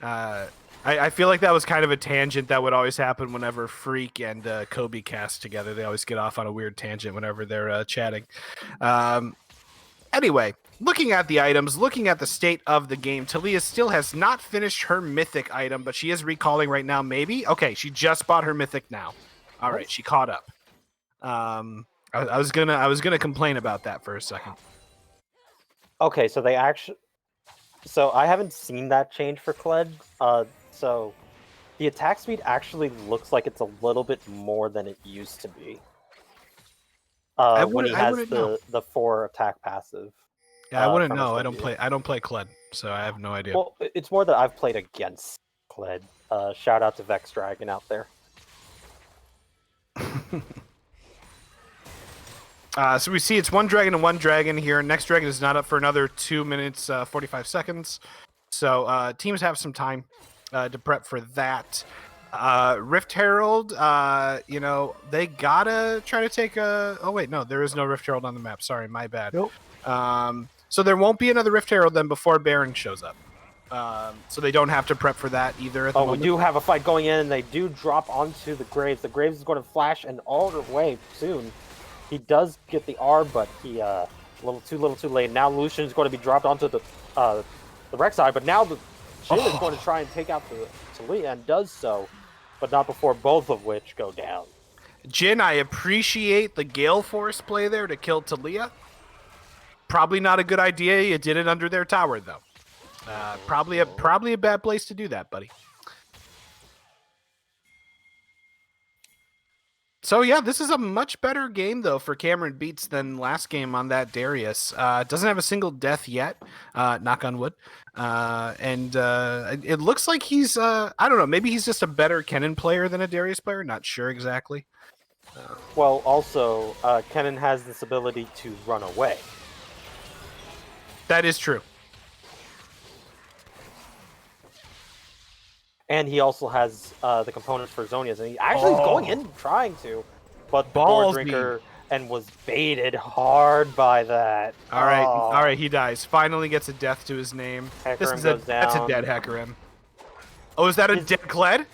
I feel like that was kind of a tangent that would always happen whenever Freak and Kobe cast together. They always get off on a weird tangent whenever they're chatting. Anyway, looking at the items, looking at the state of the game, Talia still has not finished her mythic item, but she is recalling right now, maybe? Okay, she just bought her mythic now. All right, she caught up. I was gonna complain about that for a second. Okay, so they actually... So I haven't seen that change for Kled. So the attack speed actually looks like it's a little bit more than it used to be. When he has the 4 attack passive. Yeah, I wouldn't know. I don't play Kled, so I have no idea. Well, it's more that I've played against Kled. Shout out to Vex Dragon out there. So we see it's 1 dragon and 1 dragon here. Next dragon is not up for another 2 minutes, 45 seconds. So teams have some time to prep for that. Rift Herald, they gotta try to take a... Oh, wait, no, there is no Rift Herald on the map. Sorry, my bad. Nope. So there won't be another Rift Herald then before Baron shows up. So they don't have to prep for that either at the moment. We do have a fight going in, and they do drop onto the Graves. The Graves is going to flash an Alder Wave soon. He does get the R, but he a little too late. Now Lucian's going to be dropped onto the Rek'Sai, but now the Jhin is going to try and take out the Talia, and does so, but not before both of which go down. Jhin, I appreciate the Gale Force play there to kill Talia. Probably not a good idea. You did it under their tower, though. Probably a bad place to do that, buddy. So yeah, this is a much better game though for Cameron Beats than last game on that Darius. Doesn't have a single death yet, knock on wood. And it looks like he's I don't know, maybe he's just a better Kennen player than a Darius player. Not sure exactly. Well, also Kennen has this ability to run away. That is true. And he also has the components for Zonias, and he actually is going in trying to, but Drinker and was baited hard by that. All right, he dies. Finally gets a death to his name. That's a dead Hecarim. Oh, is that a dead Kled?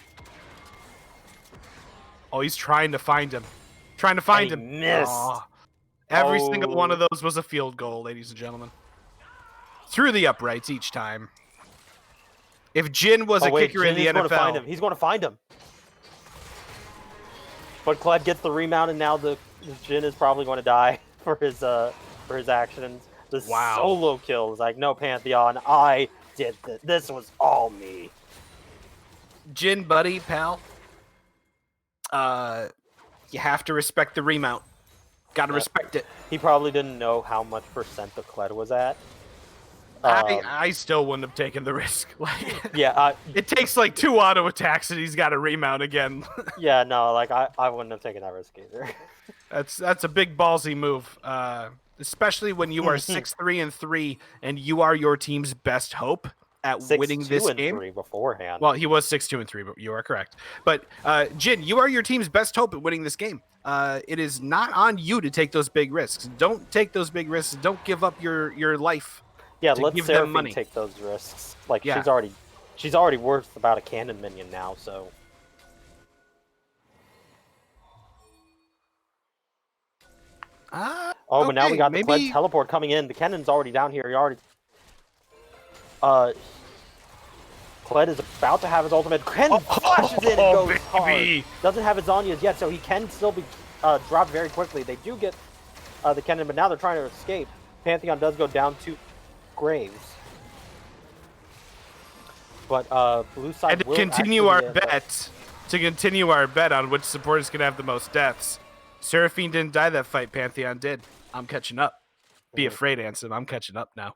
Oh, he's trying to find him. Missed. Every single one of those was a field goal, ladies and gentlemen. Through the uprights each time. If Jhin was a kicker in the NFL... He's going to find him. But Kled gets the remount, and now the Jhin is probably going to die for his actions. The solo kill is like, no, Pantheon, I did this. This was all me. Jhin, buddy, pal. You have to respect the remount. Gotta respect it. He probably didn't know how much percent the Kled was at. I still wouldn't have taken the risk. Yeah, it takes like 2 auto attacks and he's got to remount again. Yeah, no, like I wouldn't have taken that risk either. That's a big ballsy move, especially when you are 6-3-3 and you are your team's best hope at winning this game. 6-2-3 beforehand. Well, he was 6-2-3, but you are correct. But Jhin, you are your team's best hope at winning this game. It is not on you to take those big risks. Don't take those big risks. Don't give up your life. Yeah, let Seraphine take those risks. Like she's already worth about a cannon minion now, so. But now we got the Kled teleport coming in. The cannon's already down here. Kled is about to have his ultimate. Kennen flashes in and goes hard. Doesn't have his Zonias yet, so he can still be dropped very quickly. They do get the Kennen, but now they're trying to escape. Pantheon does go down to Graves. But blue side and to continue our bet on which support is going to have the most deaths. Seraphine didn't die that fight, Pantheon did. I'm catching up. Be afraid, Ansem. I'm catching up now.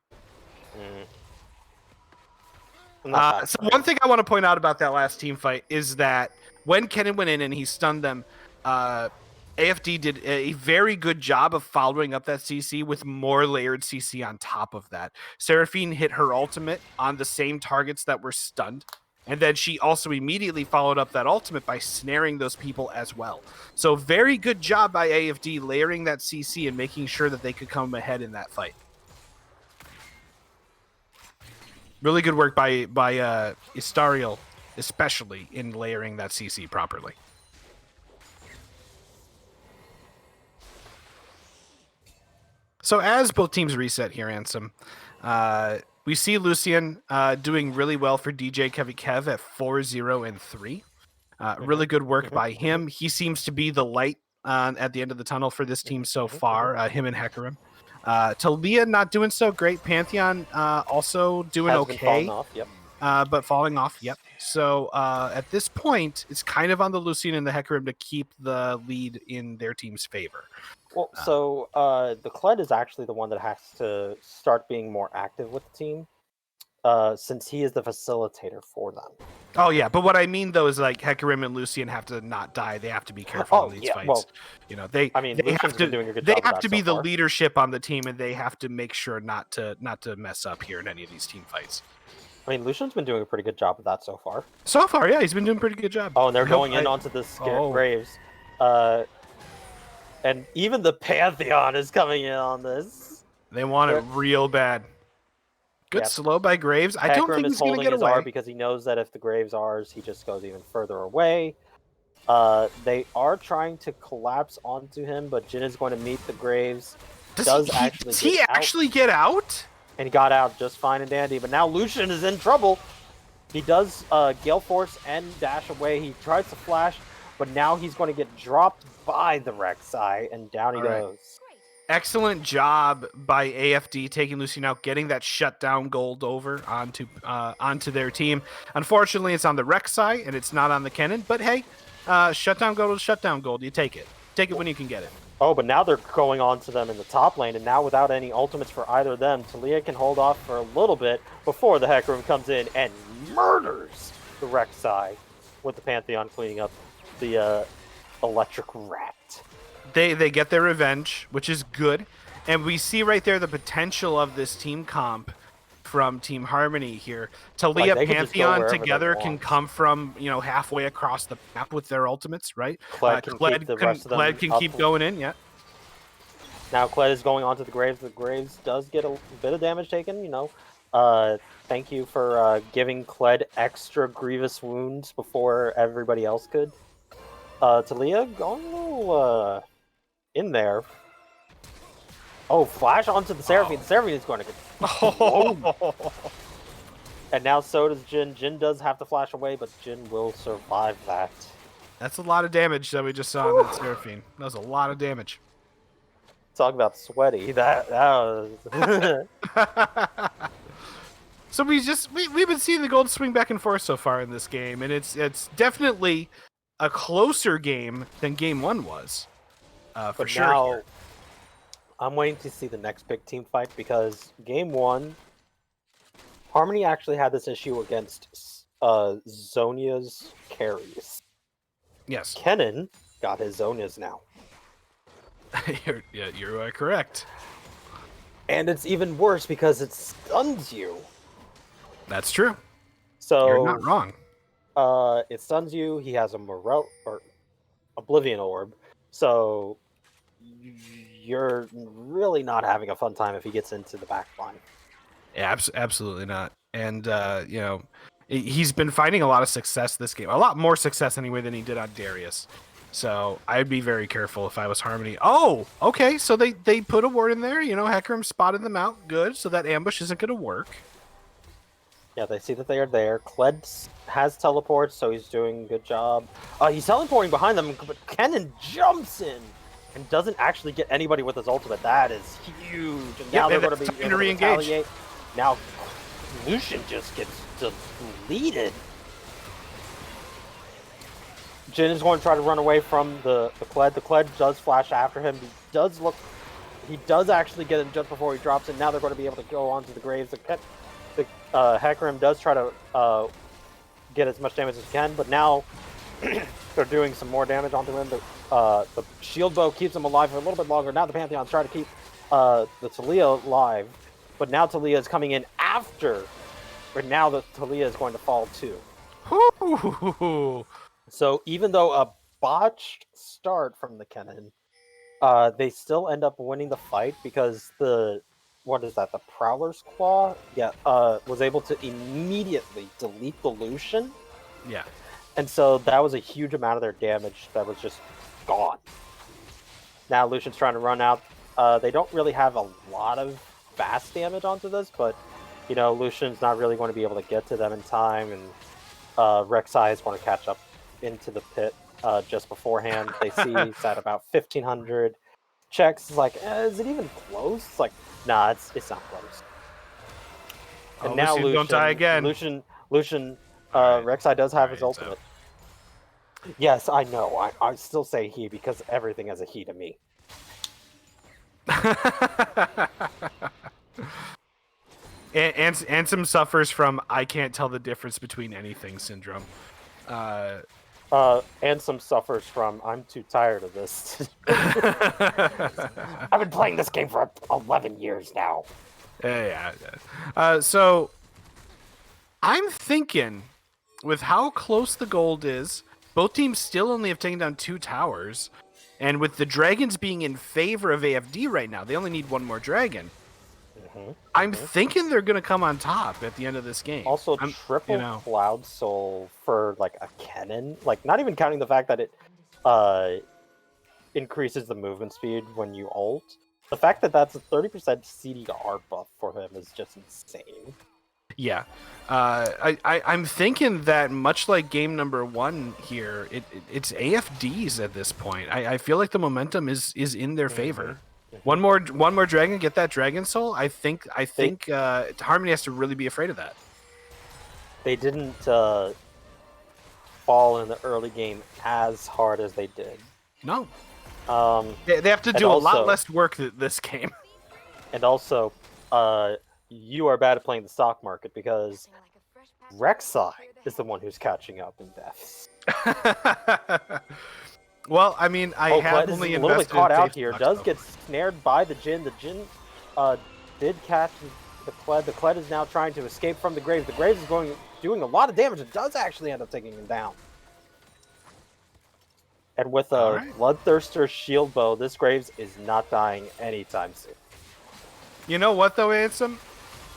So one thing I want to point out about that last team fight is that when Kennen went in and he stunned them, AFD did a very good job of following up that CC with more layered CC on top of that. Seraphine hit her ultimate on the same targets that were stunned. And then she also immediately followed up that ultimate by snaring those people as well. So very good job by AFD layering that CC and making sure that they could come ahead in that fight. Really good work by Istariel, especially in layering that CC properly. So as both teams reset here, Ansem, we see Lucian doing really well for DJ Kev at 4-0 and 3. Really good work by him. He seems to be the light at the end of the tunnel for this team so far, him and Hecarim. Talia not doing so great. Pantheon also doing okay. But falling off, yep. So at this point, it's kind of on the Lucian and the Hecarim to keep the lead in their team's favor. Well, so the Kled is actually the one that has to start being more active with the team, since he is the facilitator for them. Oh yeah, but what I mean though is like Hecarim and Lucian have to not die. They have to be careful in these fights. Well, they have to doing a good they job have to be the far. leadership on the team, and they have to make sure not to mess up here in any of these team fights. I mean, Lucian's been doing a pretty good job of that so far. So far, yeah, he's been doing a pretty good job. Oh, and they're going in onto the Graves. And even the Pantheon is coming in on this. They want it real bad. Good slow by Graves. I don't think he's going to get away. Because he knows that if the Graves R's, he just goes even further away. They are trying to collapse onto him, but Jin is going to meet the Graves. Does he actually get out? And he got out just fine and dandy. But now Lucian is in trouble. He does Gale Force and dash away. He tries to flash, but now he's going to get dropped by the Rek'Sai, and down he goes. Excellent job by AFD taking Lucian out, getting that shutdown gold over onto their team. Unfortunately, it's on the Rek'Sai and it's not on the Kennen. But hey, shutdown gold is shutdown gold. You take it. Take it when you can get it. Oh, but now they're going on to them in the top lane, and now without any ultimates for either of them, Talia can hold off for a little bit before the Hecarim comes in and murders the Rek'Sai with the Pantheon cleaning up the electric rat. They get their revenge, which is good. And we see right there the potential of this team comp from Team Harmony here. Talia, Pantheon together can come from, halfway across the map with their ultimates, right? Kled can keep going in, yeah. Now Kled is going onto the Graves. The Graves does get a bit of damage taken, Thank you for giving Kled extra grievous wounds before everybody else could. Talia going a little in there. Oh, flash onto the Seraphine. The Seraphine is going to get... Oh. And now so does Jin. Jin does have to flash away, but Jin will survive that. That's a lot of damage that we just saw on that Seraphine. That was a lot of damage. Talk about sweaty. That was... So we've been seeing the gold swing back and forth so far in this game, and it's definitely a closer game than Game 1 was. For sure. Now, I'm waiting to see the next big team fight, because Game 1, Harmony actually had this issue against Zhonya's carries. Yes. Kennen got his Zhonya's now. You're correct. And it's even worse because it stuns you. That's true. So you're not wrong. It stuns you. He has a Oblivion Orb. So you're really not having a fun time if he gets into the back line. Yeah, absolutely not. And, he's been finding a lot of success this game. A lot more success anyway than he did on Darius. So I'd be very careful if I was Harmony. Oh, okay. So they put a ward in there. Hecarim spotted them out. Good. So that ambush isn't going to work. Yeah, they see that they are there. Kled has teleports, so he's doing a good job. He's teleporting behind them, but Kennen jumps in and doesn't actually get anybody with his ultimate. That is huge. And now they're going to be able to retaliate. Now Lucian just gets deleted. Jin is going to try to run away from the Kled. The Kled does flash after him. He does actually get him just before he drops, and now they're going to be able to go onto the Graves. The Hecarim does try to get as much damage as he can, but now they're doing some more damage onto him. The shield bow keeps him alive for a little bit longer. Now the Pantheon's trying to keep the Talia alive, but now Talia is coming in after. But now the Talia is going to fall too. So even though a botched start from the Kennen, they still end up winning the fight because the Prowler's Claw? Yeah, was able to immediately delete the Lucian. Yeah. And so that was a huge amount of their damage that was just gone. Now Lucian's trying to run out. They don't really have a lot of fast damage onto this, but you know, Lucian's not really going to be able to get to them in time, and Rek'Sai is going to catch up into the pit just beforehand. They see it's at about 1,500. Checks is like, is it even close? It's like, nah, it's not close. And now Lucian don't die again. Lucian, Rek'Sai does have his ultimate. Yes, I know. I still say he because everything has a he to me. Ansem suffers from I can't tell the difference between anything syndrome. Ansem suffers from I'm too tired of this. I've been playing this game for 11 years now. Yeah. So I'm thinking with how close the gold is, both teams still only have taken down 2 towers, and with the dragons being in favor of AFD right now, they only need 1 more dragon. I'm thinking they're going to come on top at the end of this game. Also, triple Cloud Soul for like a Kennen, like not even counting the fact that it increases the movement speed when you ult. The fact that that's a 30% CDR buff for him is just insane. Yeah, I'm thinking that much like game number 1 here, it's AFDs at this point. I feel like the momentum is in their favor. One more dragon, get that dragon soul. I think Harmony has to really be afraid of that. They didn't fall in the early game as hard as they did. No. They have to do a lot less work this game. And also, you are bad at playing the stock market because Rek'Sai is the one who's catching up in deaths. Well, I mean, I have only a little bit caught out here. Does get snared by the Jhin. The Jhin did catch the Kled. The Kled is now trying to escape from the Graves. The Graves is doing a lot of damage. It does actually end up taking him down. And with a Bloodthirster shield bow, this Graves is not dying anytime soon. You know what, though, Ansem?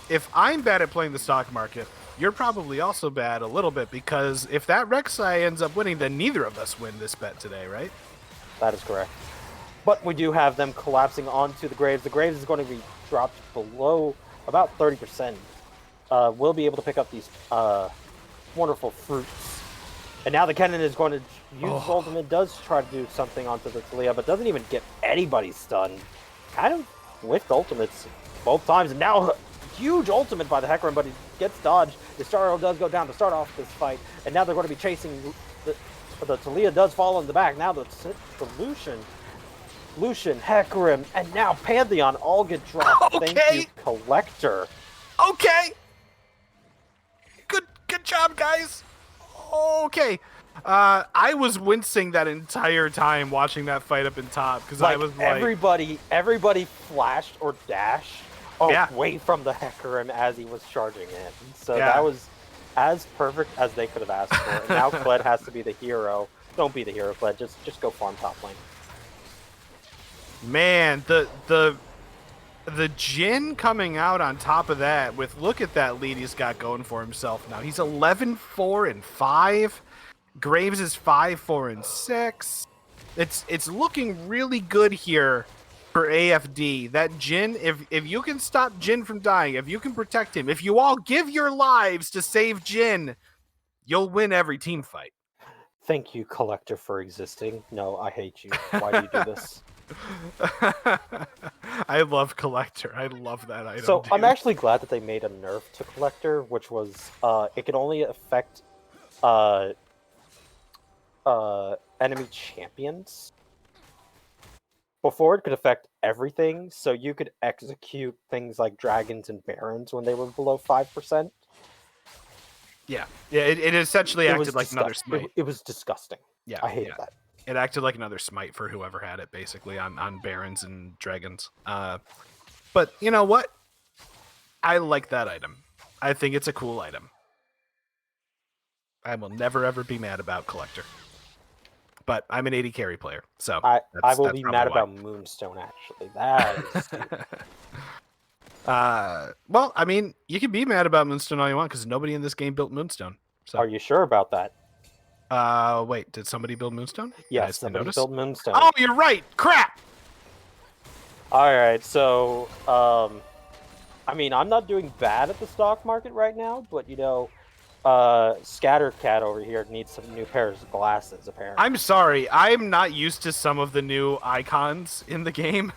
If I'm bad at playing the stock market, you're probably also bad a little bit, because if that Rek'Sai ends up winning, then neither of us win this bet today, right? That is correct. But we do have them collapsing onto the Graves. The Graves is going to be dropped below about 30%. We'll be able to pick up these wonderful fruits. And now the Kennen is going to use his ultimate, does try to do something onto the Talia, but doesn't even get anybody stunned. Kind of whiffed ultimates both times, and now huge ultimate by the Hecarim, but he gets dodged. The Star Arrow does go down to start off this fight, and now they're going to be chasing. The Talia does fall in the back. Now the Lucian, Hecarim, and now Pantheon all get dropped. Okay. Thank you, Collector. Okay. Good job, guys. Okay. I was wincing that entire time watching that fight up in top, because I was like, everybody flashed or dashed away from the Hecarim as he was charging in. So that was as perfect as they could have asked for. And now Kled has to be the hero. Don't be the hero, Kled. Just go farm top lane. Man, the Jhin coming out on top of that with, look at that lead he's got going for himself now. He's 11-4-5. Graves is 5-4-6. It's looking really good here for AFD. That Jhin, if you can stop Jhin from dying, if you can protect him, if you all give your lives to save Jhin, you'll win every team fight. Thank you, Collector, for existing. No, I hate you. Why do you do this? I love Collector. I love that item. So I'm actually glad that they made a nerf to Collector, which was it can only affect enemy champions. before it could affect everything, so you could execute things like dragons and barons when they were below 5%. Yeah, it essentially It acted was like another disgusting. smite. It was disgusting. Yeah, I hated yeah. that. It acted like another smite for whoever had it, basically on barons and dragons. But you know what? I like that item. I think it's a cool item. I will never ever be mad about collector. But I'm an 80 carry player, so I will that's be probably mad why. about Moonstone, actually. That is stupid. Well, I mean, you can be mad about Moonstone all you want because nobody in this game built Moonstone. So, Are you sure about that? wait, did somebody build Moonstone? Did I Yes, just somebody notice? built Moonstone. Oh, you're right. Crap. Alright, so, I mean, I'm not doing bad at the stock market right now, but, you know, Scattercat over here needs some new pairs of glasses, apparently. I'm sorry. I'm not used to some of the new icons in the game.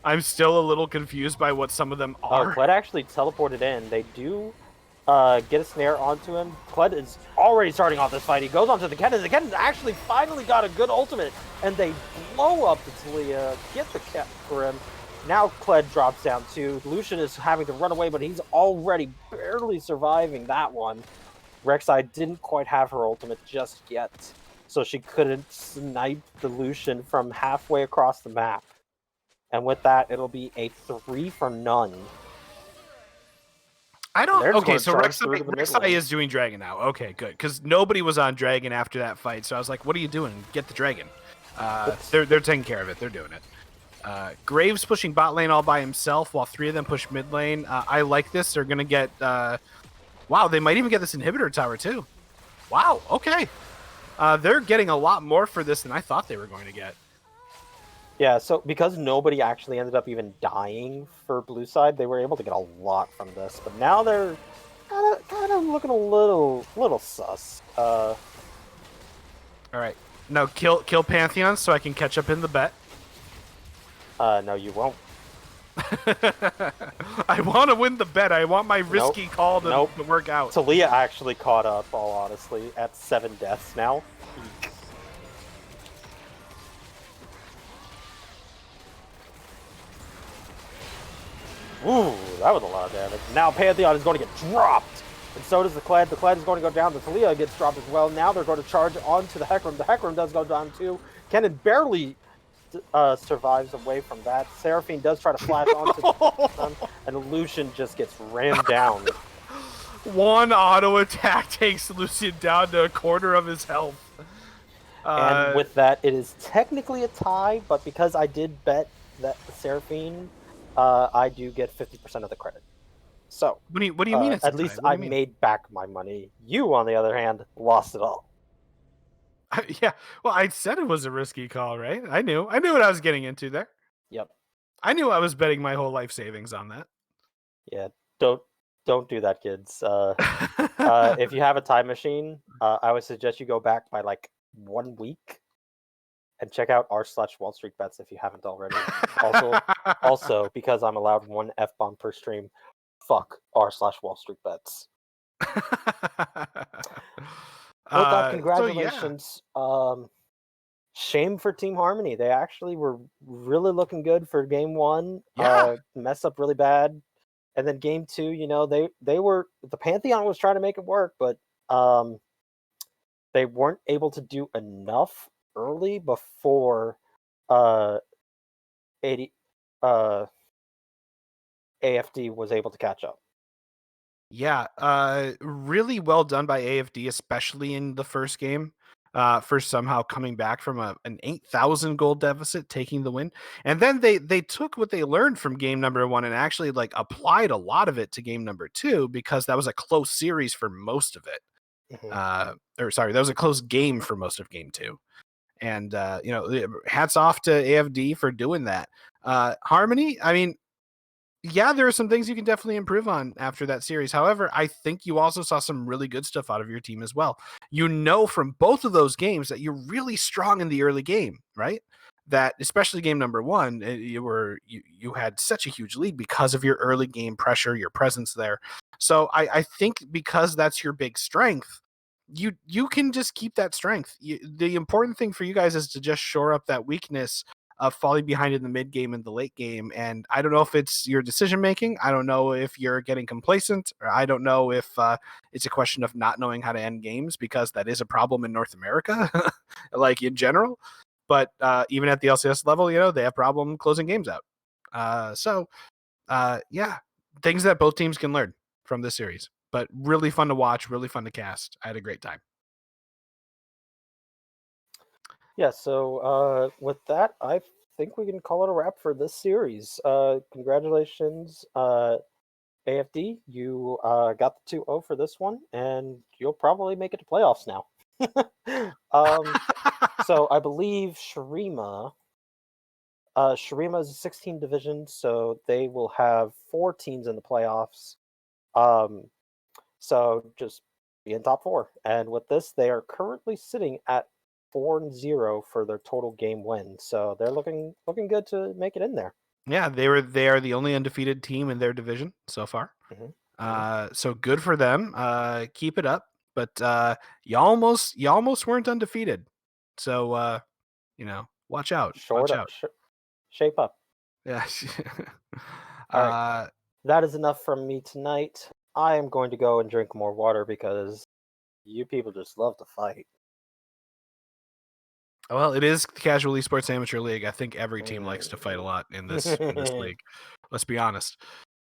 I'm still a little confused by what some of them Oh, are. Kled actually teleported in. They do get a snare onto him. Kled is already starting off this fight. He goes onto the Kennen. The Kennen actually finally got a good ultimate, and they blow up the Talia, get the cap for him. Now Kled drops down too. Lucian is having to run away, but he's already barely surviving that one. Rek'Sai didn't quite have her ultimate just yet, so she couldn't snipe the Lucian from halfway across the map. And with that, it'll be a 3 for none. I don't. Okay, so Rek'Sai Rek'Sai is doing Dragon now. Okay, good, because nobody was on Dragon after that fight. So I was like, "What are you doing? Get the Dragon." They're taking care of it. They're doing it. Graves pushing bot lane all by himself, while 3 of them push mid lane. I like this. They're gonna get. Wow, they might even get this inhibitor tower too. Wow. Okay. They're getting a lot more for this than I thought they were going to get. Yeah, so because nobody actually ended up even dying for blue side, they were able to get a lot from this. But now they're kind of looking a little sus. All right. Now kill Pantheon so I can catch up in the bet. No, you won't. I want to win the bet. I want my risky call to work out. Talia actually caught up, all honestly, at 7 deaths now. Ooh, that was a lot of damage. Now Pantheon is going to get dropped, and so does the Kled. The Kled is going to go down. The Talia gets dropped as well. Now they're going to charge onto the Hecarim. The Hecarim does go down too. Kennen barely survives away from that. Seraphine does try to flash onto them, and Lucian just gets rammed down. One auto attack takes Lucian down to a quarter of his health. And with that, it is technically a tie, but because I did bet that the Seraphine, I do get 50% of the credit. So, what do you mean? At least I made back my money. You, on the other hand, lost it all. Yeah, well, I said it was a risky call, right? I knew what I was getting into there. Yep. I knew I was betting my whole life savings on that. Yeah, don't do that, kids. If you have a time machine, I would suggest you go back by like 1 week and check out r/Wall Street Bets if you haven't already. Also, because I'm allowed 1 F-bomb per stream, fuck r/Wall Street Bets. With that, congratulations. So, yeah. Shame for Team Harmony. They actually were really looking good for game 1. Yeah. Messed up really bad. And then game 2, you know, they were, the Pantheon was trying to make it work, but they weren't able to do enough early before AFD was able to catch up. Yeah, really well done by AFD, especially in the first game, for somehow coming back from an 8,000 gold deficit, taking the win. And then they took what they learned from game number 1 and actually like applied a lot of it to game number 2, because that was a close series for most of it. That was a close game for most of game 2. And you know, hats off to AFD for doing that. Harmony, I mean, yeah, there are some things you can definitely improve on after that series. However, I think you also saw some really good stuff out of your team as well. You know, from both of those games that you're really strong in the early game, right? That especially game number 1, you had such a huge lead because of your early game pressure, your presence there. So I think because that's your big strength, you can just keep that strength. The important thing for you guys is to just shore up that weakness falling behind in the mid game and the late game. And I don't know if it's your decision making. I don't know if you're getting complacent, or I don't know if it's a question of not knowing how to end games, because that is a problem in North America, like in general. But even at the LCS level, they have problem closing games out. Yeah, things that both teams can learn from this series. But really fun to watch, really fun to cast. I had a great time. Yeah, so with that, I think we can call it a wrap for this series. Congratulations, AFD. You got the 2-0 for this one, and you'll probably make it to playoffs now. So I believe Shurima is a 16 division, so they will have 4 teams in the playoffs. So just be in top 4. And with this, they are currently sitting at 4-0 for their total game win. So they're looking good to make it in there. Yeah, they are the only undefeated team in their division so far. So good for them. Keep it up. But you almost weren't undefeated. So watch out. Watch out. Shape up. Yeah. All right. That is enough from me tonight. I am going to go and drink more water because you people just love to fight. Well, it is the Casual Esports Amateur League. I think every team likes to fight a lot in this league. Let's be honest.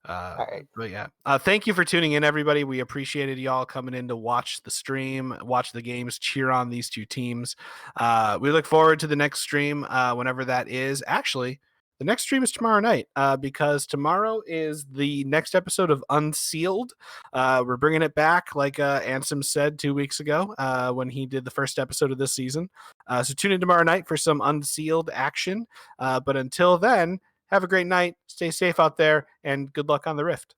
All right. But yeah, thank you for tuning in, everybody. We appreciated y'all coming in to watch the stream, watch the games, cheer on these two teams. We look forward to the next stream, whenever that is. Actually, the next stream is tomorrow night, because tomorrow is the next episode of Unsealed. We're bringing it back, like Ansem said 2 weeks ago, when he did the first episode of this season. So tune in tomorrow night for some Unsealed action. But until then, have a great night. Stay safe out there, and good luck on the Rift.